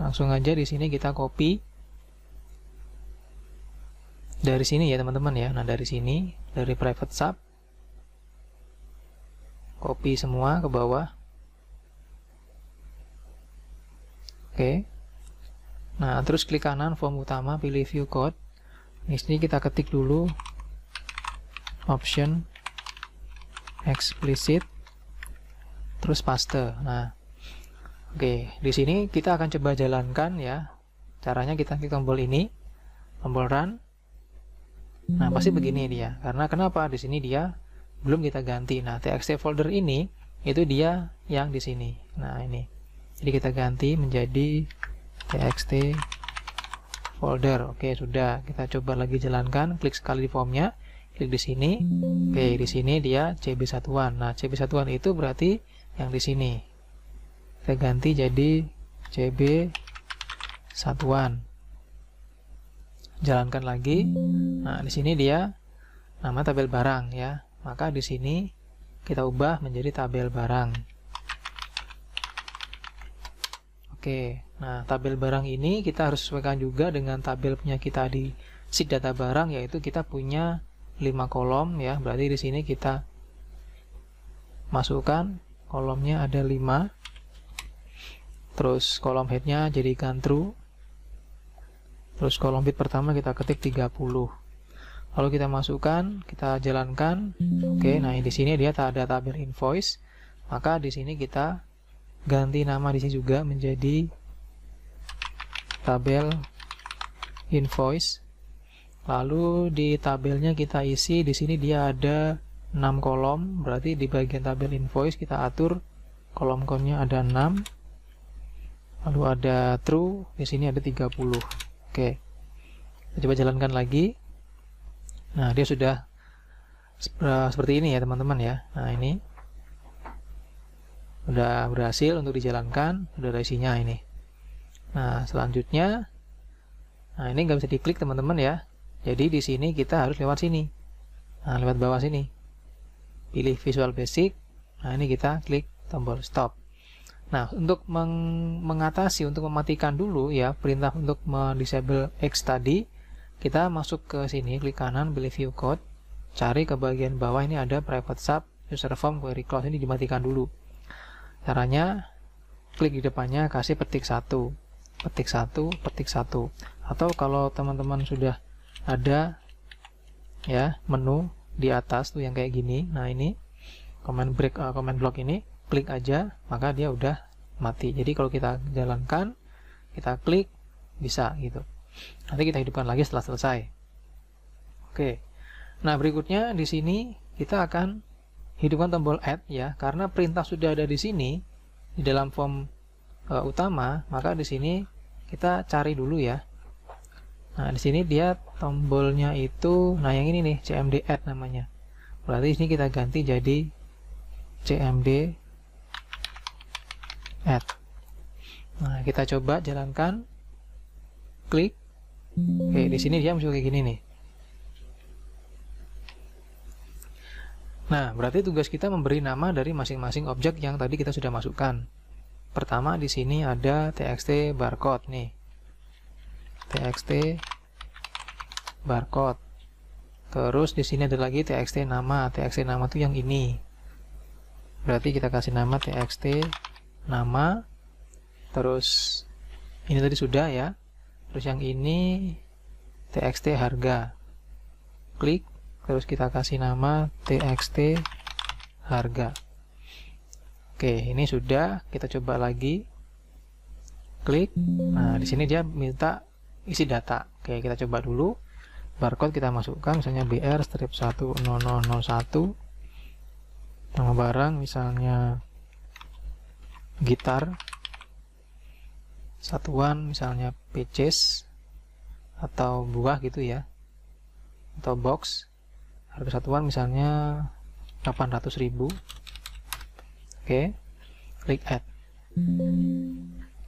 Langsung aja di sini kita copy dari sini ya teman-teman ya. Nah, dari sini, dari private sub, copy semua ke bawah. Oke. Nah, terus klik kanan form utama, pilih view code. Di sini kita ketik dulu option explicit, terus paste. Nah, oke, di sini kita akan coba jalankan ya. Caranya kita klik tombol ini, tombol run. Nah, pasti begini dia. Karena kenapa? Di sini dia belum kita ganti. Nah, txt folder ini itu dia yang di sini. Nah, ini. Jadi kita ganti menjadi txt folder. Oke, sudah. Kita coba lagi jalankan. Klik sekali di formnya. Klik di sini. Oke, di sini dia cb1-an. Nah, cb1-an itu berarti yang di sini. Kita ganti jadi cb1-an. Jalankan lagi. Nah, di sini dia nama tabel barang ya. Maka di sini kita ubah menjadi tabel barang. Oke, nah tabel barang ini kita harus sesuaikan juga dengan tabel punya kita di sheet data barang, yaitu kita punya 5 kolom ya. Berarti di sini kita masukkan kolomnya ada 5. Terus kolom headnya jadikan true. Terus kolom bit pertama kita ketik 30. Lalu kita masukkan, kita jalankan. Oke, nah di sini dia ada tabel invoice. Maka di sini kita ganti nama di sini juga menjadi tabel invoice. Lalu di tabelnya kita isi, di sini dia ada 6 kolom, berarti di bagian tabel invoice kita atur kolom count-nya ada 6. Lalu ada true, di sini ada 30. Oke. Kita coba jalankan lagi. Nah, dia sudah seperti ini ya, teman-teman ya. Nah, ini udah berhasil untuk dijalankan, udah ada isinya ini. Nah, selanjutnya, nah ini nggak bisa diklik teman-teman ya. Jadi di sini kita harus lewat sini. Nah, lewat bawah sini. Pilih Visual Basic. Nah, ini kita klik tombol stop. Nah, untuk mengatasi, untuk mematikan dulu ya perintah untuk mendisable X tadi, kita masuk ke sini, klik kanan, pilih View Code, cari ke bagian bawah ini ada Private Sub, User Form, Query Close, ini dimatikan dulu. Caranya, klik di depannya, kasih petik 1, petik 1, petik 1. Atau kalau teman-teman sudah ada ya menu di atas tuh yang kayak gini, nah ini command block ini, klik aja, maka dia udah mati. Jadi kalau kita jalankan, kita klik, bisa gitu. Nanti kita hidupkan lagi setelah selesai. Oke. Nah, berikutnya di sini kita akan hidupkan tombol add ya, karena perintah sudah ada di sini di dalam form utama, maka di sini kita cari dulu ya. Nah, di sini dia tombolnya itu, nah yang ini nih, cmd add namanya. Berarti ini kita ganti jadi cmd add. Nah, kita coba jalankan, klik. Oke, di sini dia muncul kayak gini nih. Nah, berarti tugas kita memberi nama dari masing-masing objek yang tadi kita sudah masukkan. Pertama di sini ada txt barcode nih. txt barcode. Terus di sini ada lagi txt nama. txt nama itu yang ini. Berarti kita kasih nama txt nama. Terus ini tadi sudah ya. Terus yang ini txt harga. Klik. Terus kita kasih nama txt harga. Oke, ini sudah. Kita coba lagi. Klik. Nah, di sini dia minta isi data. Oke, kita coba dulu. Barcode kita masukkan, misalnya BR strip 10001. Nama barang misalnya gitar. Satuan misalnya peaches atau buah gitu ya. Atau box. Harga satuan misalnya 800.000. Oke, klik add.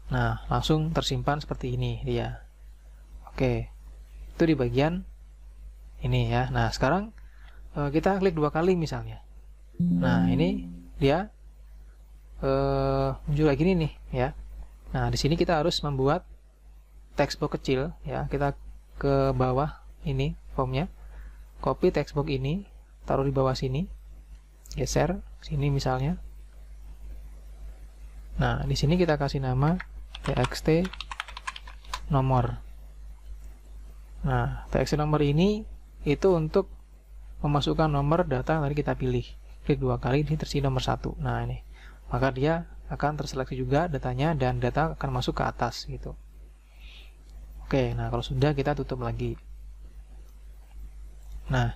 Nah, langsung tersimpan seperti ini dia. Oke, itu di bagian ini ya. Nah, sekarang kita klik 2 kali misalnya. Nah, ini dia muncul lagi nih ya. Nah, di sini kita harus membuat textbox kecil ya. Kita ke bawah ini formnya. Copy textbox ini, taruh di bawah sini, geser sini misalnya. Nah, di sini kita kasih nama txt nomor. Nah, txt nomor ini itu untuk memasukkan nomor data yang tadi kita pilih. Klik 2 kali, ini tersisi nomor 1. Nah, ini. Maka dia akan terseleksi juga datanya dan data akan masuk ke atas gitu. Oke, nah kalau sudah kita tutup lagi. Nah,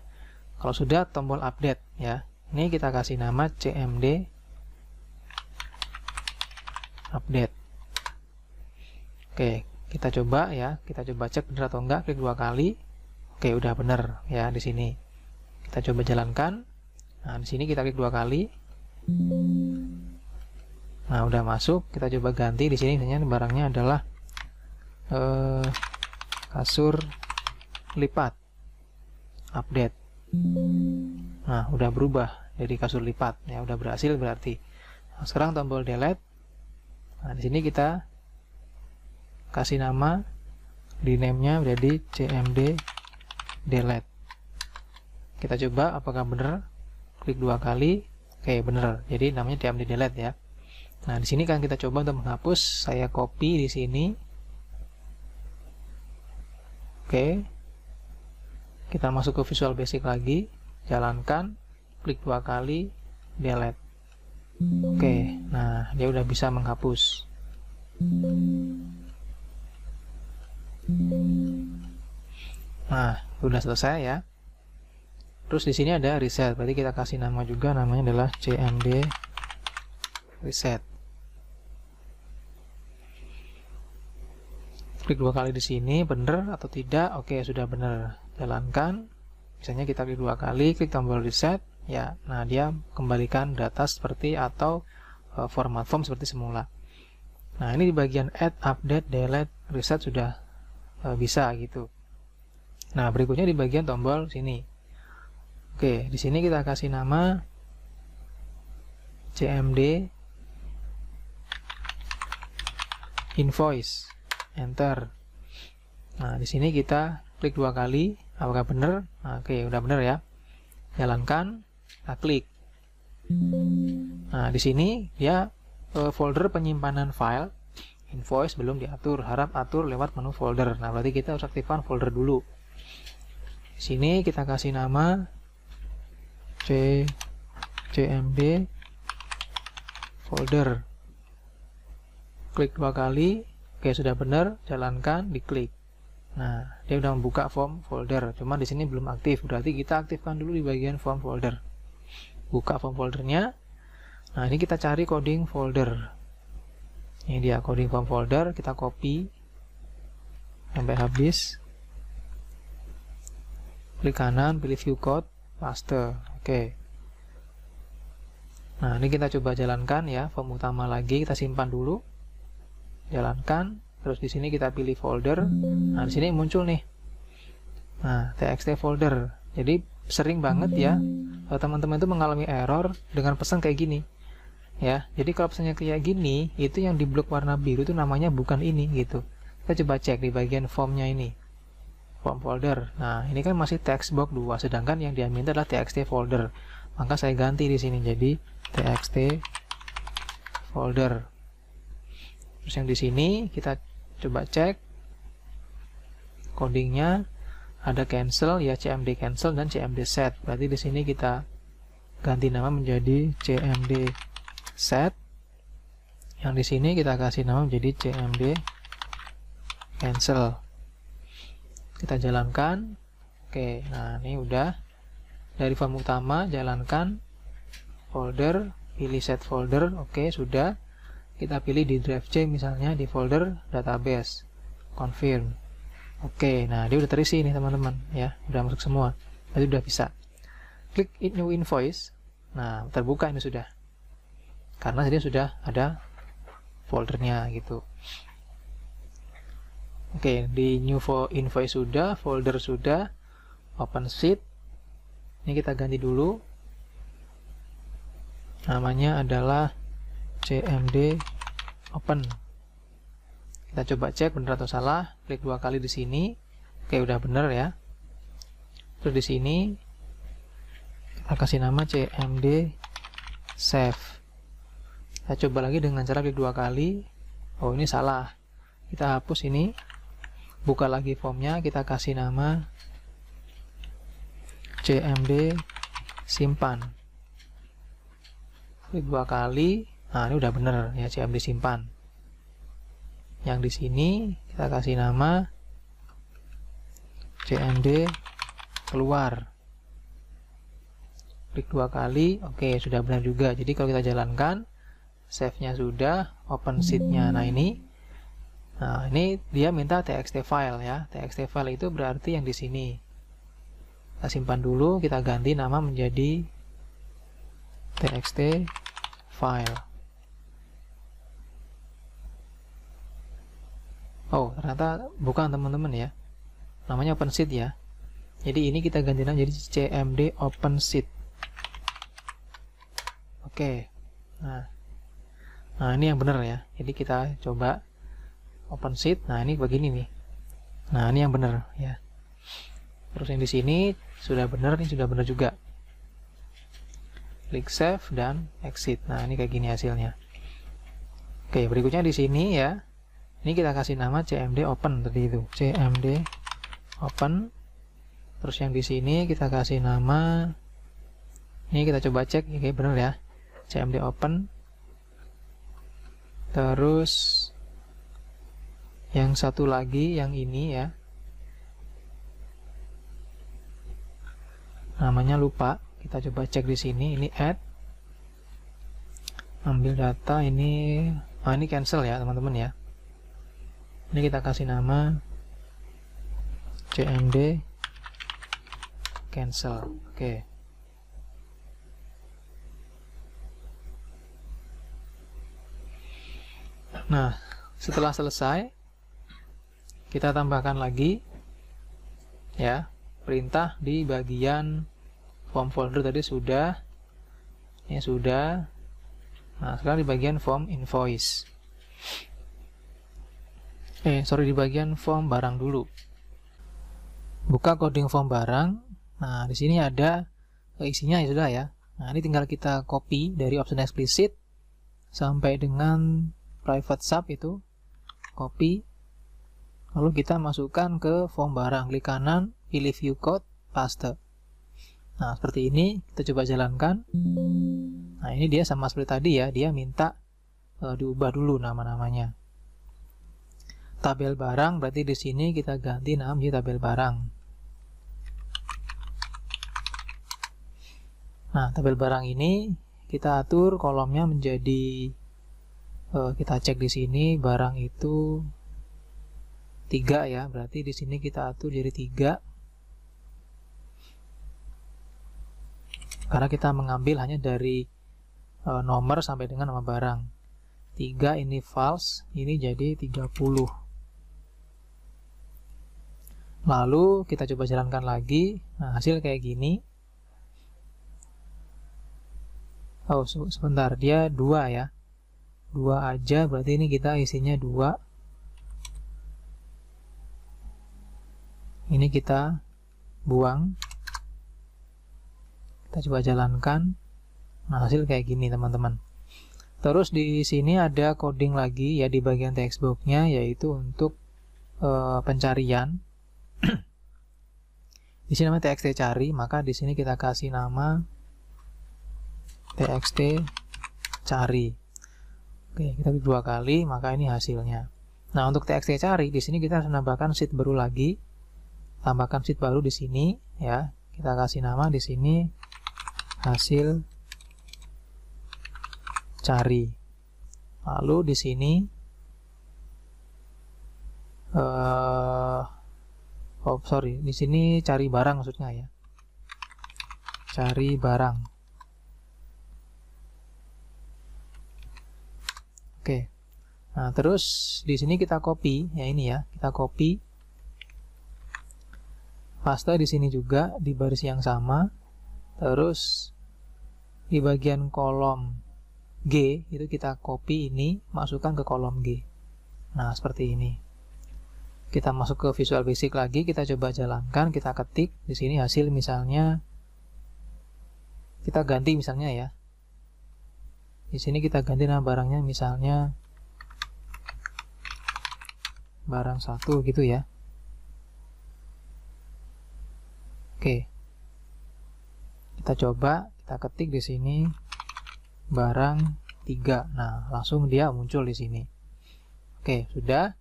kalau sudah tombol update ya. Ini kita kasih nama cmd update. Oke, kita coba ya. Kita coba cek benar atau enggak, klik 2 kali. Oke, udah benar ya di sini. Kita coba jalankan. Nah, di sini kita klik 2 kali. Nah, udah masuk. Kita coba ganti di sini misalnya barangnya adalah kasur lipat. Update. Nah, udah berubah jadi kasur lipat ya, udah berhasil berarti. Nah, sekarang tombol delete. Nah, di sini kita kasih nama, di name-nya jadi cmd delete. Kita coba apakah benar. Klik 2 kali. Oke, benar. Jadi namanya cmd delete ya. Nah, di sini kan kita coba untuk menghapus. Saya copy di sini. Oke. Kita masuk ke Visual Basic lagi, jalankan, klik 2 kali, delete. Oke, nah dia udah bisa menghapus. Nah, udah selesai ya. Terus di sini ada reset, berarti kita kasih nama juga, namanya adalah cmd reset. Klik 2 kali di sini, benar atau tidak? Oke, sudah benar. Jalankan. Misalnya kita klik 2 kali, klik tombol reset ya. Nah, dia kembalikan data seperti atau format form seperti semula. Nah, ini di bagian add, update, delete, reset sudah bisa gitu. Nah, berikutnya di bagian tombol sini. Oke, di sini kita kasih nama cmd invoice. Enter. Nah, di sini kita klik 2 kali, apakah benar? Nah, oke, udah benar ya. Jalankan, kita klik. Nah, di sini dia folder penyimpanan file invoice belum diatur, harap atur lewat menu folder. Nah, berarti kita harus aktifkan folder dulu. Di sini kita kasih nama cmd folder. Klik 2 kali. Oke, sudah benar, jalankan, diklik. Nah, dia udah membuka form folder. Cuma di sini belum aktif, berarti kita aktifkan dulu di bagian form folder. Buka form foldernya. Nah, ini kita cari coding folder. Ini dia coding form folder, kita copy sampai habis. Klik kanan, pilih view code, paste. Oke. Nah, ini kita coba jalankan ya, form utama lagi, kita simpan dulu. Jalankan, terus di sini kita pilih folder. Nah, di sini muncul nih. Nah, txt folder. Jadi sering banget ya teman-teman itu mengalami error dengan pesan kayak gini. Ya, jadi kalau pesannya kayak gini, itu yang di blok warna biru itu namanya bukan ini gitu. Kita coba cek di bagian formnya ini. Form folder. Nah, ini kan masih text box 2, sedangkan yang dia minta adalah txt folder. Maka saya ganti di sini jadi txt folder. Terus yang di sini kita coba cek codingnya, ada cancel ya, cmd cancel dan cmd set. Berarti di sini kita ganti nama menjadi cmd set. Yang di sini kita kasih nama menjadi cmd cancel. Kita jalankan. Oke, nah ini udah dari form utama, jalankan folder, pilih set folder. Oke, sudah. Kita pilih di drive C misalnya di folder database, confirm. Oke, nah dia udah terisi nih teman-teman ya, udah masuk semua. Jadi udah bisa. Klik new invoice. Nah, terbuka ini sudah. Karena dia sudah ada foldernya gitu. Oke, di new invoice sudah, folder sudah, open sheet. Ini kita ganti dulu. Namanya adalah cmd open. Kita coba cek benar atau salah. Klik 2 kali di sini. Oke, udah benar ya. Terus di sini kita kasih nama cmd save. Kita coba lagi dengan cara klik 2 kali. Oh, ini salah. Kita hapus ini. Buka lagi formnya, kita kasih nama cmd simpan. Klik 2 kali. Nah, ini udah bener ya, cmd simpan. Yang di sini kita kasih nama cmd keluar. Klik 2 kali. Oke, sudah benar juga. Jadi kalau kita jalankan, save-nya sudah, open sheet-nya. Nah, ini dia minta txt file ya. Txt file itu berarti yang di sini. Kita simpan dulu, kita ganti nama menjadi txt file. Oh, ternyata bukan teman-teman ya. Namanya open sheet ya. Jadi ini kita ganti nama jadi cmd open sheet. Oke. Nah, ini yang benar ya. Jadi kita coba open sheet. Nah, ini begini nih. Nah, ini yang benar ya. Terus yang di sini sudah benar, ini sudah benar juga. Klik save dan exit. Nah, ini kayak gini hasilnya. Oke, berikutnya di sini ya. Ini kita kasih nama cmd open tadi itu. cmd open. Terus yang di sini kita kasih nama, ini kita coba cek, oke benar ya. cmd open. Terus yang satu lagi yang ini ya. Namanya lupa. Kita coba cek di sini, ini add. Ambil data ini, ini cancel ya teman-teman ya. Ini kita kasih nama cmd cancel. Oke. Nah, setelah selesai kita tambahkan lagi ya, perintah di bagian form folder tadi sudah. Ini sudah. Nah, sekarang di bagian form invoice. Di bagian form barang dulu. Buka coding form barang. Nah, di sini ada isinya ya sudah ya. Nah, ini tinggal kita copy dari option explicit sampai dengan private sub itu. Copy. Lalu kita masukkan ke form barang. Klik kanan, pilih view code, paste. Nah, seperti ini kita coba jalankan. Nah, ini dia sama seperti tadi ya, dia minta diubah dulu nama-namanya. Tabel barang berarti di sini kita ganti nama menjadi tabel barang. Nah, tabel barang ini kita atur kolomnya menjadi kita cek di sini barang itu 3 ya, berarti di sini kita atur jadi 3. Karena kita mengambil hanya dari nomor sampai dengan nama barang. 3 ini false, ini jadi 30. Lalu kita coba jalankan lagi. Nah, hasil kayak gini. Oh, sebentar, dia 2 ya. 2 aja, berarti ini kita isinya 2. Ini kita buang. Kita coba jalankan. Nah, hasil kayak gini, teman-teman. Terus di sini ada coding lagi ya di bagian textbox-nya, yaitu untuk pencarian. Di sini namanya txt cari, maka di sini kita kasih nama txt cari. Oke, kita 2 kali, maka ini hasilnya. Nah, untuk txt cari di sini kita harus menambahkan sheet baru lagi. Tambahkan sheet baru di sini ya. Kita kasih nama di sini hasil cari. Lalu di sini di sini cari barang maksudnya ya. Cari barang. Oke. Nah, terus di sini kita copy ya, ini ya. Kita copy. Paste di sini juga di baris yang sama. Terus di bagian kolom G itu kita copy ini, masukkan ke kolom G. Nah, seperti ini. Kita masuk ke Visual Basic lagi, kita coba jalankan, kita ketik di sini hasil misalnya kita ganti misalnya ya. Di sini kita ganti nama barangnya misalnya barang 1 gitu ya. Oke. Kita coba, kita ketik di sini barang 3. Nah, langsung dia muncul di sini. Oke, sudah.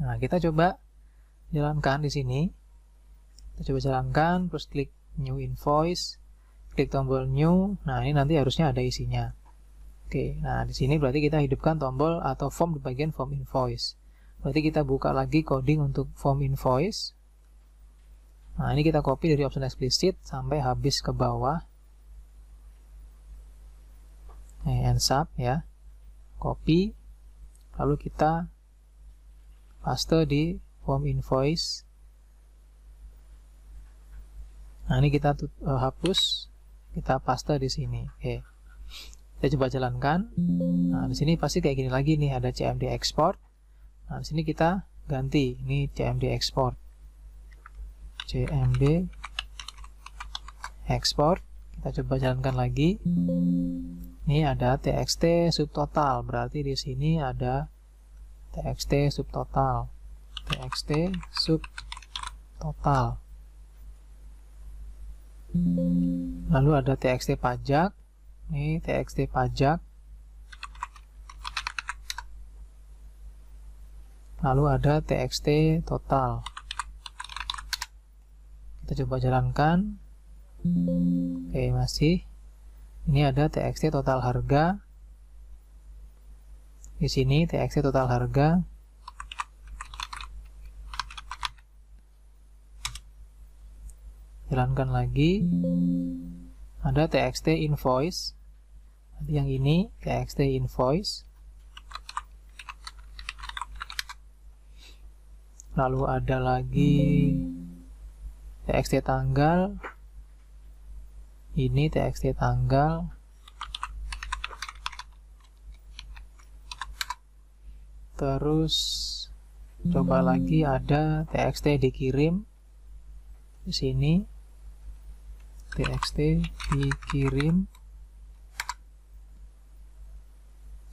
Nah, kita coba jalankan di sini. Kita coba jalankan, terus klik New Invoice, klik tombol New. Nah, ini nanti harusnya ada isinya. Oke, nah di sini berarti kita hidupkan tombol atau form di bagian Form Invoice. Berarti kita buka lagi coding untuk Form Invoice. Nah, ini kita copy dari option explicit sampai habis ke bawah. And sub ya. Copy. Lalu kita paste di Form Invoice. Nah, ini kita hapus, kita paste di sini. Oke. Kita coba jalankan. Nah, di sini pasti kayak gini lagi nih, ada CMD export. Nah, di sini kita ganti, ini CMD export. CMD export. Kita coba jalankan lagi. Ini ada txt subtotal, berarti di sini ada txt subtotal. txt subtotal. Lalu ada txt pajak. Ini txt pajak. Lalu ada txt total. Kita coba jalankan. Oke, masih. Ini ada txt total harga. Di sini txt total harga. Jalankan lagi. Ada txt invoice. Yang ini txt invoice. Lalu ada lagi txt tanggal. Ini txt tanggal. Terus coba lagi ada txt dikirim. Di sini txt dikirim.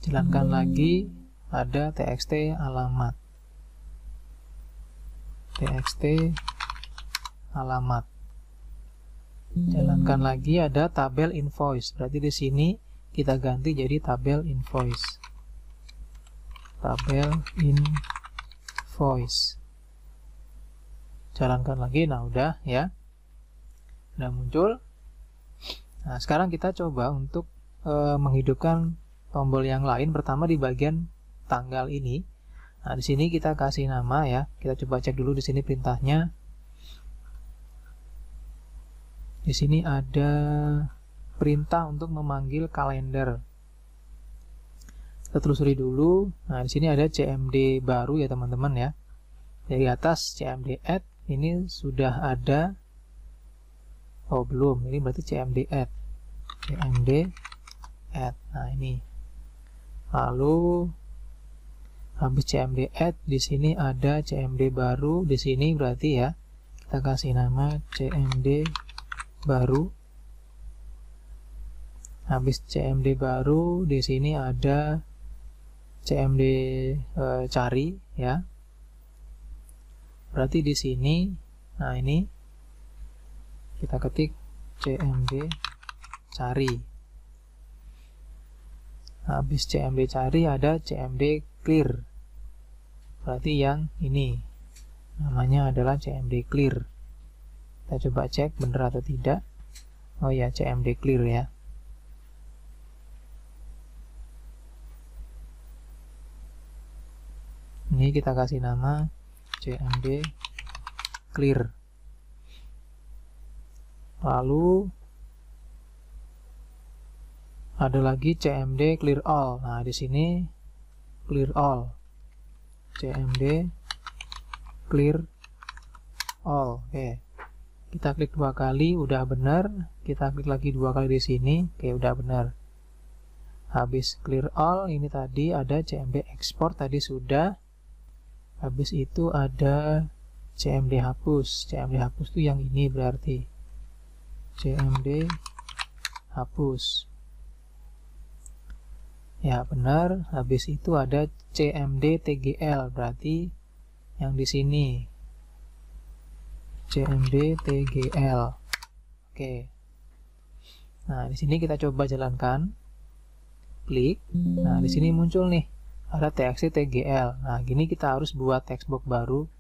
Jalankan lagi, ada txt alamat. txt alamat. Jalankan lagi, ada tabel invoice. Berarti di sini kita ganti jadi tabel invoice. Tabel invoice. Jalankan lagi. Nah, udah ya. Udah muncul. Nah, sekarang kita coba untuk menghidupkan tombol yang lain. Pertama di bagian tanggal ini. Nah, di sini kita kasih nama ya. Kita coba cek dulu di sini perintahnya. Di sini ada perintah untuk memanggil kalender. Kita telusuri dulu. Nah, di sini ada CMD baru ya teman-teman ya. Dari atas CMD add ini sudah ada. Oh, belum. Ini berarti CMD add. CMD add. Nah, ini. Lalu habis CMD add di sini ada CMD baru di sini berarti ya. Kita kasih nama CMD baru. Habis CMD baru di sini ada CMD cari ya. Berarti di sini, nah ini kita ketik CMD cari. Habis CMD cari ada CMD clear. Berarti yang ini namanya adalah CMD clear. Kita coba cek benar atau tidak. Oh ya, CMD clear ya. Ini kita kasih nama CMD clear. Lalu ada lagi CMD clear all. Nah, di sini clear all. CMD clear all. Oke. Kita klik 2 kali, udah benar. Kita klik lagi 2 kali di sini. Oke, udah benar. Habis clear all, ini tadi ada CMD export, tadi sudah. Habis itu ada CMD hapus. CMD hapus itu yang ini berarti. CMD hapus. Ya, benar. Habis itu ada CMD TGL, berarti yang di sini. CMD TGL. Oke. Nah, di sini kita coba jalankan. Klik. Nah, di sini muncul nih ada TXT TGL. Nah, gini kita harus buat textbox baru.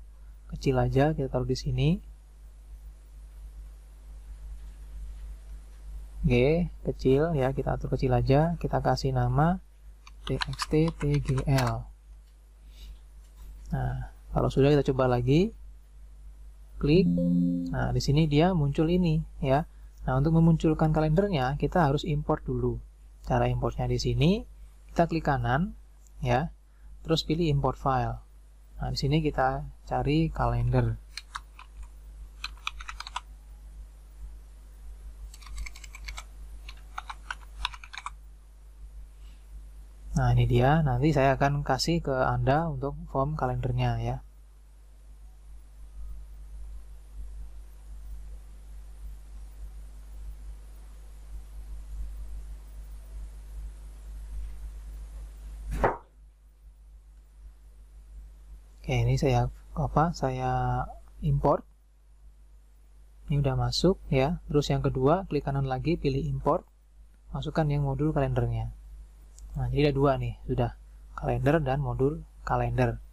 Kecil aja, kita taruh di sini. Oke, kecil ya, kita atur kecil aja. Kita kasih nama TXT TGL. Nah, kalau sudah kita coba lagi. Klik. Nah, di sini dia muncul ini ya. Nah, untuk memunculkan kalendernya kita harus import dulu. Cara importnya di sini kita klik kanan ya. Terus pilih import file. Nah, di sini kita cari kalender. Nah, ini dia. Nanti saya akan kasih ke Anda untuk form kalendernya ya. Oke, ini saya import. Ini udah masuk ya. Terus yang kedua, klik kanan lagi, pilih import. Masukkan yang modul kalendernya. Nah, jadi ada 2 nih, sudah. Kalender dan modul kalender.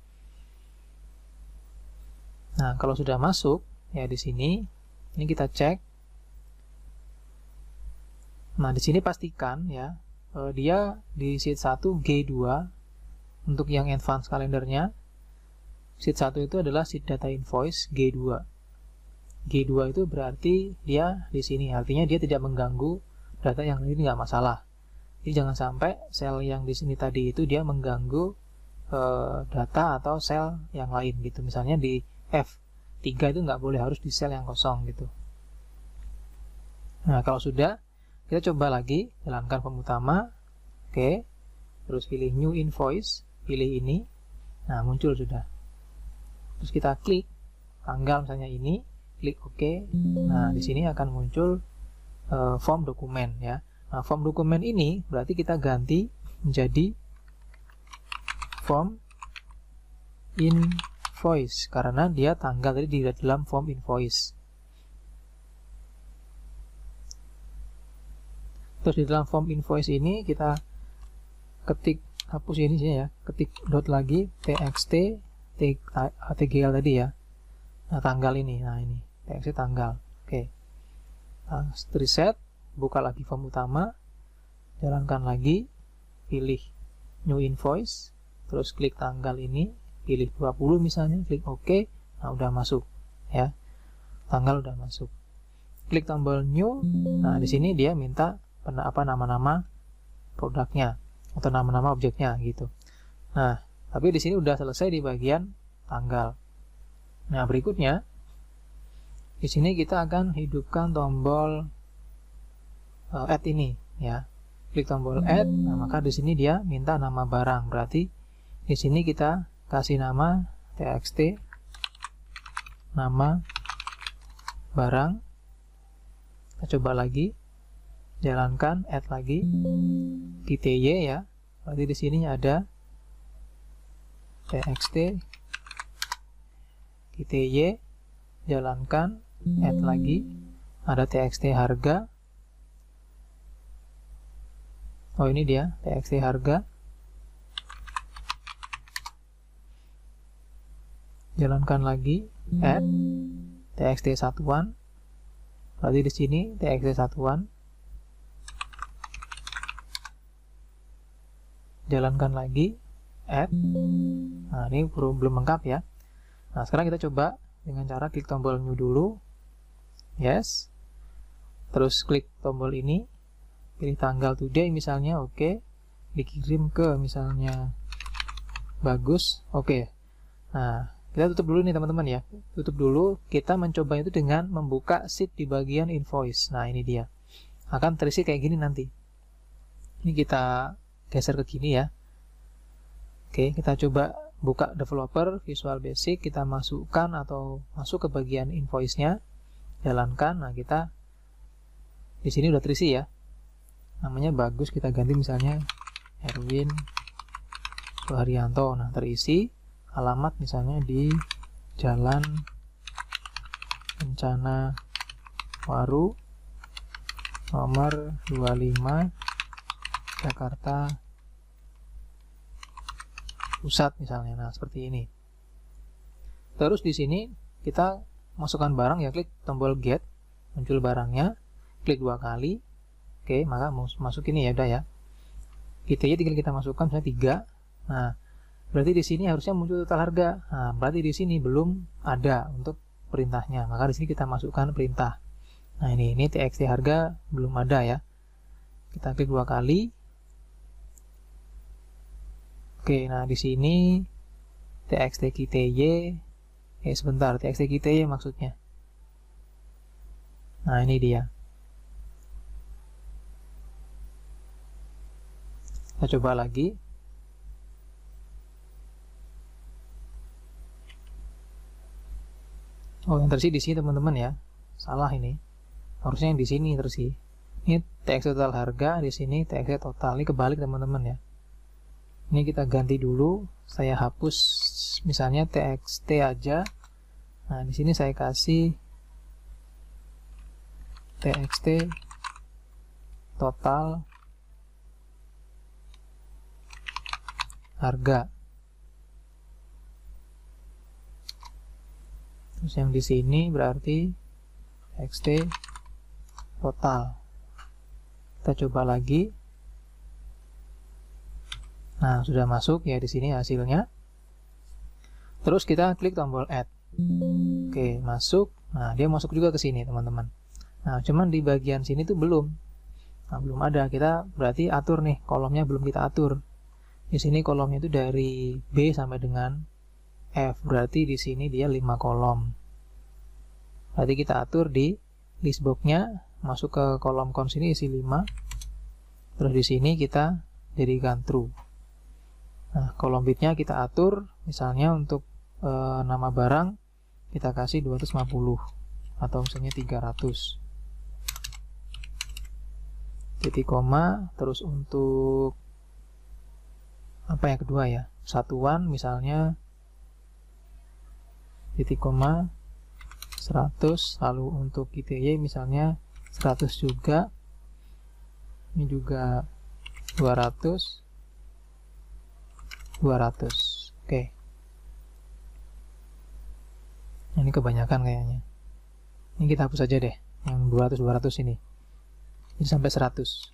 Nah, kalau sudah masuk ya di sini, ini kita cek. Nah, di sini pastikan ya, dia di sheet 1 G2 untuk yang advance kalendernya. Sheet 1 itu adalah sheet data invoice G2. G2 itu berarti dia di sini, artinya dia tidak mengganggu data yang lain, nggak masalah. Jadi jangan sampai sel yang di sini tadi itu dia mengganggu data atau sel yang lain gitu. Misalnya di F3 itu nggak boleh, harus di sel yang kosong gitu. Nah, kalau sudah, kita coba lagi jalankan form utama. Oke. Terus pilih new invoice, pilih ini. Nah, muncul sudah. Terus kita klik tanggal misalnya ini, klik OK. Nah, di sini akan muncul form dokumen ya. Nah, form dokumen ini berarti kita ganti menjadi form invoice karena dia tanggal tadi di dalam form invoice. Terus di dalam form invoice ini kita ketik, hapus ini sih ya, ketik dot lagi txt tgl tadi ya. Nah, tanggal ini, nah ini txt tanggal. Oke. Nah, reset, buka lagi form utama, jalankan lagi, pilih new invoice, terus klik tanggal ini, pilih 20 misalnya, klik OK. Nah, udah masuk ya. Tanggal udah masuk. Klik tombol new. Nah, di sini dia minta nama-nama produknya atau nama-nama objeknya gitu. Nah, tapi di sini udah selesai di bagian tanggal. Nah, berikutnya di sini kita akan hidupkan tombol add ini ya. Klik tombol add. Nah, maka di sini dia minta nama barang. Berarti di sini kita kasih nama txt nama barang. Kita coba lagi, jalankan, add lagi, tty ya. Berarti di sini ada txt tty, jalankan, add lagi, ada txt harga. Oh, ini dia txt harga. Jalankan lagi, add txt satuan. Berarti di sini txt satuan. Jalankan lagi, add. Nah, ini belum lengkap ya. Nah, sekarang kita coba dengan cara klik tombol new dulu. Yes. Terus klik tombol ini, pilih tanggal today misalnya, oke. Dikirim ke misalnya bagus, oke. Nah, kita tutup dulu nih teman-teman ya. Tutup dulu, kita mencoba itu dengan membuka sheet di bagian invoice. Nah, ini dia. Akan terisi kayak gini nanti. Ini kita geser ke gini ya. Oke, kita coba buka developer, Visual Basic, kita masukkan atau masuk ke bagian invoice-nya. Jalankan. Nah, kita di sini udah terisi ya. Namanya bagus, kita ganti misalnya Erwin Suharyanto. Nah, terisi. Alamat misalnya di Jalan Kencana Waru nomor 25 Jakarta Pusat misalnya. Nah, seperti ini. Terus di sini kita masukkan barang ya, klik tombol get, muncul barangnya, klik 2 kali. Oke, maka masuk ini ya udah ya. Kita tinggal kita masukkan misalnya 3. Nah, berarti di sini harusnya muncul total harga. Nah, berarti di sini belum ada untuk perintahnya. Maka di sini kita masukkan perintah. Nah, ini txt harga belum ada ya. Kita klik 2 kali. Oke, nah di sini txt tty. Sebentar, txt tty maksudnya. Nah, ini dia. Kita coba lagi. Oh, yang terisi di sini teman-teman ya. Salah ini. Harusnya yang di sini terisi. Ini txt total harga, di sini txt total. Ini kebalik teman-teman ya. Ini kita ganti dulu. Saya hapus misalnya txt aja. Nah, di sini saya kasih txt total harga. Terus yang di sini berarti txt total. Kita coba lagi. Nah, sudah masuk ya di sini hasilnya. Terus kita klik tombol add. Oke, masuk. Nah, dia masuk juga ke sini, teman-teman. Nah, cuman di bagian sini tuh belum. Nah, belum ada. Kita berarti atur nih, kolomnya belum kita atur. Di sini kolomnya itu dari B sampai dengan F, berarti di sini dia 5 kolom. Berarti kita atur di list box-nya, masuk ke kolom cons ini isi 5. Terus di sini kita jadikan true. Nah, kolom bitnya kita atur, misalnya untuk nama barang kita kasih 250 atau misalnya 300. Titik koma, terus untuk apa yang kedua ya? Satuan misalnya titik koma 100, lalu untuk ITY misalnya 100 juga. Ini juga 200, 200. Oke. Ini kebanyakan kayaknya. Ini kita hapus aja deh, yang 200 ini. Ini sampai 100.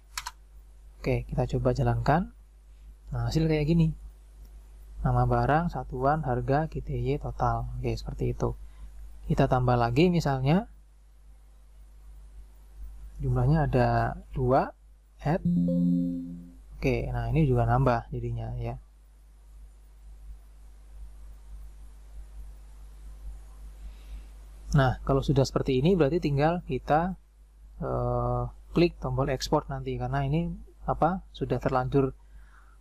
Oke, kita coba jalankan. Nah, hasil kayak gini. Nama barang, satuan, harga, GTY, total. Oke, seperti itu. Kita tambah lagi misalnya. Jumlahnya ada 2, add. Oke, nah ini juga nambah jadinya ya. Nah, kalau sudah seperti ini berarti tinggal kita klik tombol ekspor nanti, karena ini sudah terlanjur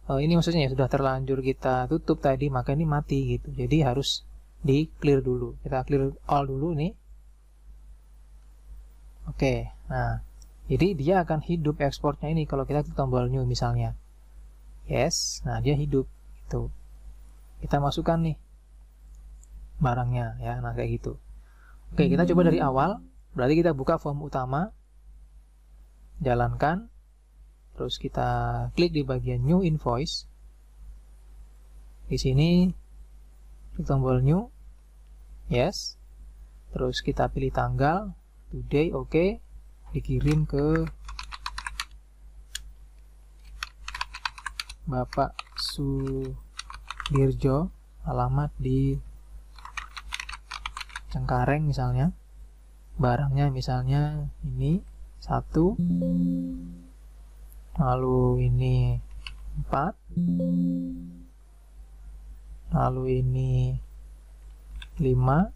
ini maksudnya sudah terlanjur kita tutup tadi, maka ini mati gitu. Jadi harus di clear dulu. Kita clear all dulu nih. Oke, nah jadi dia akan hidup ekspornya ini kalau kita klik tombol new misalnya. Yes, nah dia hidup gitu. Kita masukkan nih barangnya ya, nah kayak gitu. Oke, kita coba dari awal. Berarti kita buka form utama, jalankan, terus kita klik di bagian new invoice. Di sini klik tombol new, yes. Terus kita pilih tanggal, today, oke. Dikirim ke Bapak Sudirjo, alamat di Cengkareng misalnya. Barangnya misalnya ini 1, lalu ini 4, lalu ini 5.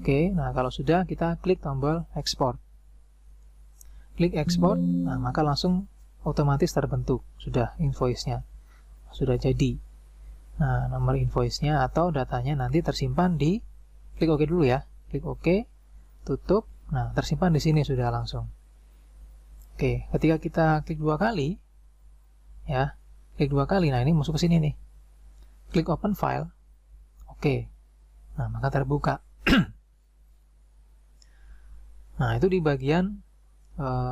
Oke, nah kalau sudah kita klik tombol ekspor. Klik ekspor, nah maka langsung otomatis terbentuk sudah invoice-nya. Sudah jadi. Nah, nomor invoice-nya atau datanya nanti tersimpan di, klik OK dulu ya. Klik OK, tutup. Nah, tersimpan di sini sudah langsung. Oke, ketika kita klik 2 kali ya, klik 2 kali. Nah, ini masuk ke sini nih. Klik open file. Oke. Nah, maka terbuka. Nah, itu di bagian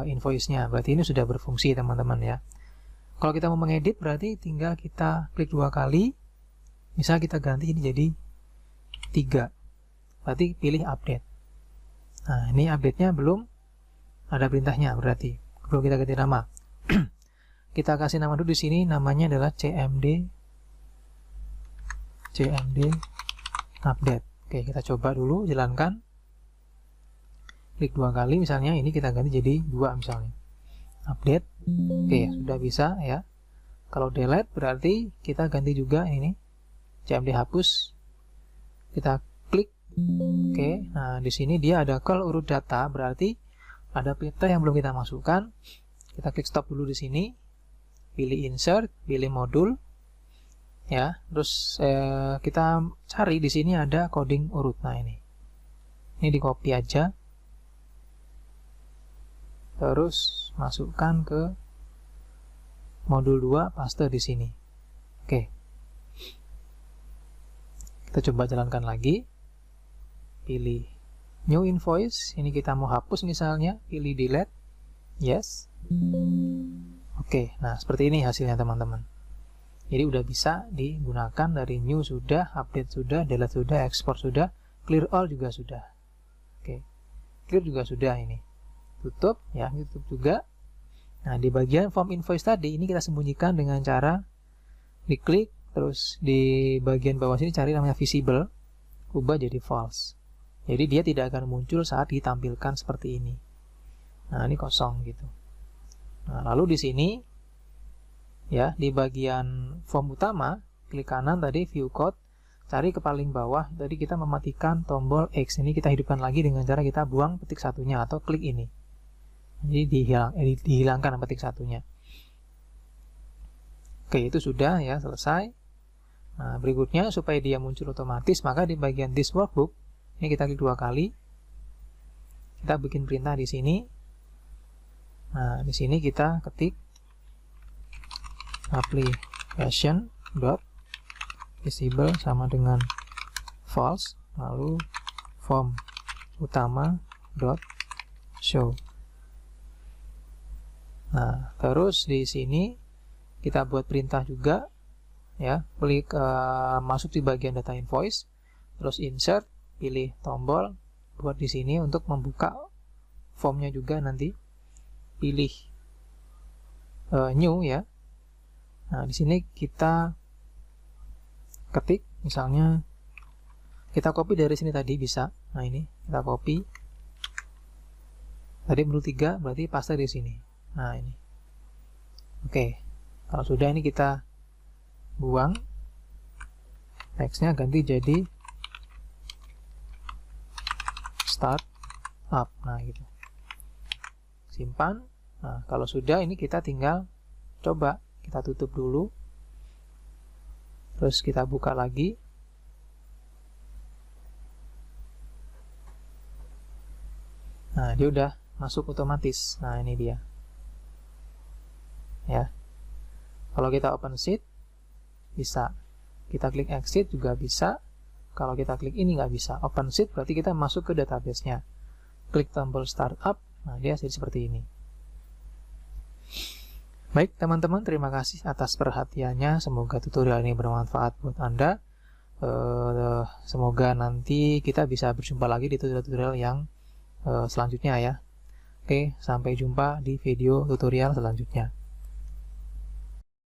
invoice-nya. Berarti ini sudah berfungsi teman-teman ya. Kalau kita mau mengedit berarti tinggal kita klik 2 kali. Misal kita ganti ini jadi 3. Berarti pilih update. Nah, ini update-nya belum ada perintahnya, berarti belum kita ganti nama. Kita kasih nama dulu di sini, namanya adalah CMD update. Oke, kita coba dulu jalankan. Klik 2 kali misalnya, ini kita ganti jadi 2 misalnya. Update. Oke, sudah bisa ya. Kalau delete berarti kita ganti juga ini. CMD hapus. Kita klik. Oke, nah di sini dia ada call urut data, berarti ada perintah yang belum kita masukkan. Kita klik stop dulu di sini. Pilih insert, pilih modul. Ya, terus kita cari di sini ada coding urut. Nah, ini di copy aja. Terus masukkan ke modul 2, paste di sini. Oke. Kita coba jalankan lagi. Pilih new invoice. Ini kita mau hapus misalnya, pilih delete. Yes. Oke, nah seperti ini hasilnya teman-teman. Jadi udah bisa digunakan dari new sudah, update sudah, delete sudah, export sudah, clear all juga sudah. Oke. Clear juga sudah ini. Tutup ya, tutup juga. Nah, di bagian form invoice tadi ini kita sembunyikan dengan cara diklik, terus di bagian bawah sini cari namanya visible, ubah jadi false. Jadi dia tidak akan muncul saat ditampilkan seperti ini. Nah, ini kosong gitu. Nah, lalu di sini ya, di bagian form utama, klik kanan tadi view code, cari ke paling bawah, tadi kita mematikan tombol X. Ini kita hidupkan lagi dengan cara kita buang petik satunya atau klik ini. Jadi dihilangkan petik satunya. Oke, itu sudah ya, selesai. Nah, berikutnya supaya dia muncul otomatis, maka di bagian this workbook ini kita klik 2 kali. Kita bikin perintah di sini. Nah, di sini kita ketik application dot visible sama dengan false, lalu form utama dot show. Nah, terus di sini kita buat perintah juga, ya. Klik masuk di bagian data invoice, terus insert, pilih tombol, buat di sini untuk membuka formnya juga nanti, pilih new ya. Nah, di sini kita ketik, misalnya kita copy dari sini tadi bisa. Nah, ini kita copy. Tadi perlu 3, berarti paste di sini. Nah, ini. Oke. Kalau sudah, ini kita buang. Teksnya ganti jadi start up. Nah, gitu. Simpan. Nah, kalau sudah, ini kita tinggal coba. Kita tutup dulu. Terus kita buka lagi. Nah, dia udah masuk otomatis. Nah, ini dia. Ya. Kalau kita open sheet, bisa. Kita klik exit juga bisa. Kalau kita klik ini nggak bisa. Open sheet berarti kita masuk ke database-nya. Klik tombol startup. Nah, dia jadi seperti ini. Baik, teman-teman, terima kasih atas perhatiannya. Semoga tutorial ini bermanfaat buat Anda. Semoga nanti kita bisa berjumpa lagi di tutorial-tutorial yang selanjutnya ya. Oke, sampai jumpa di video tutorial selanjutnya.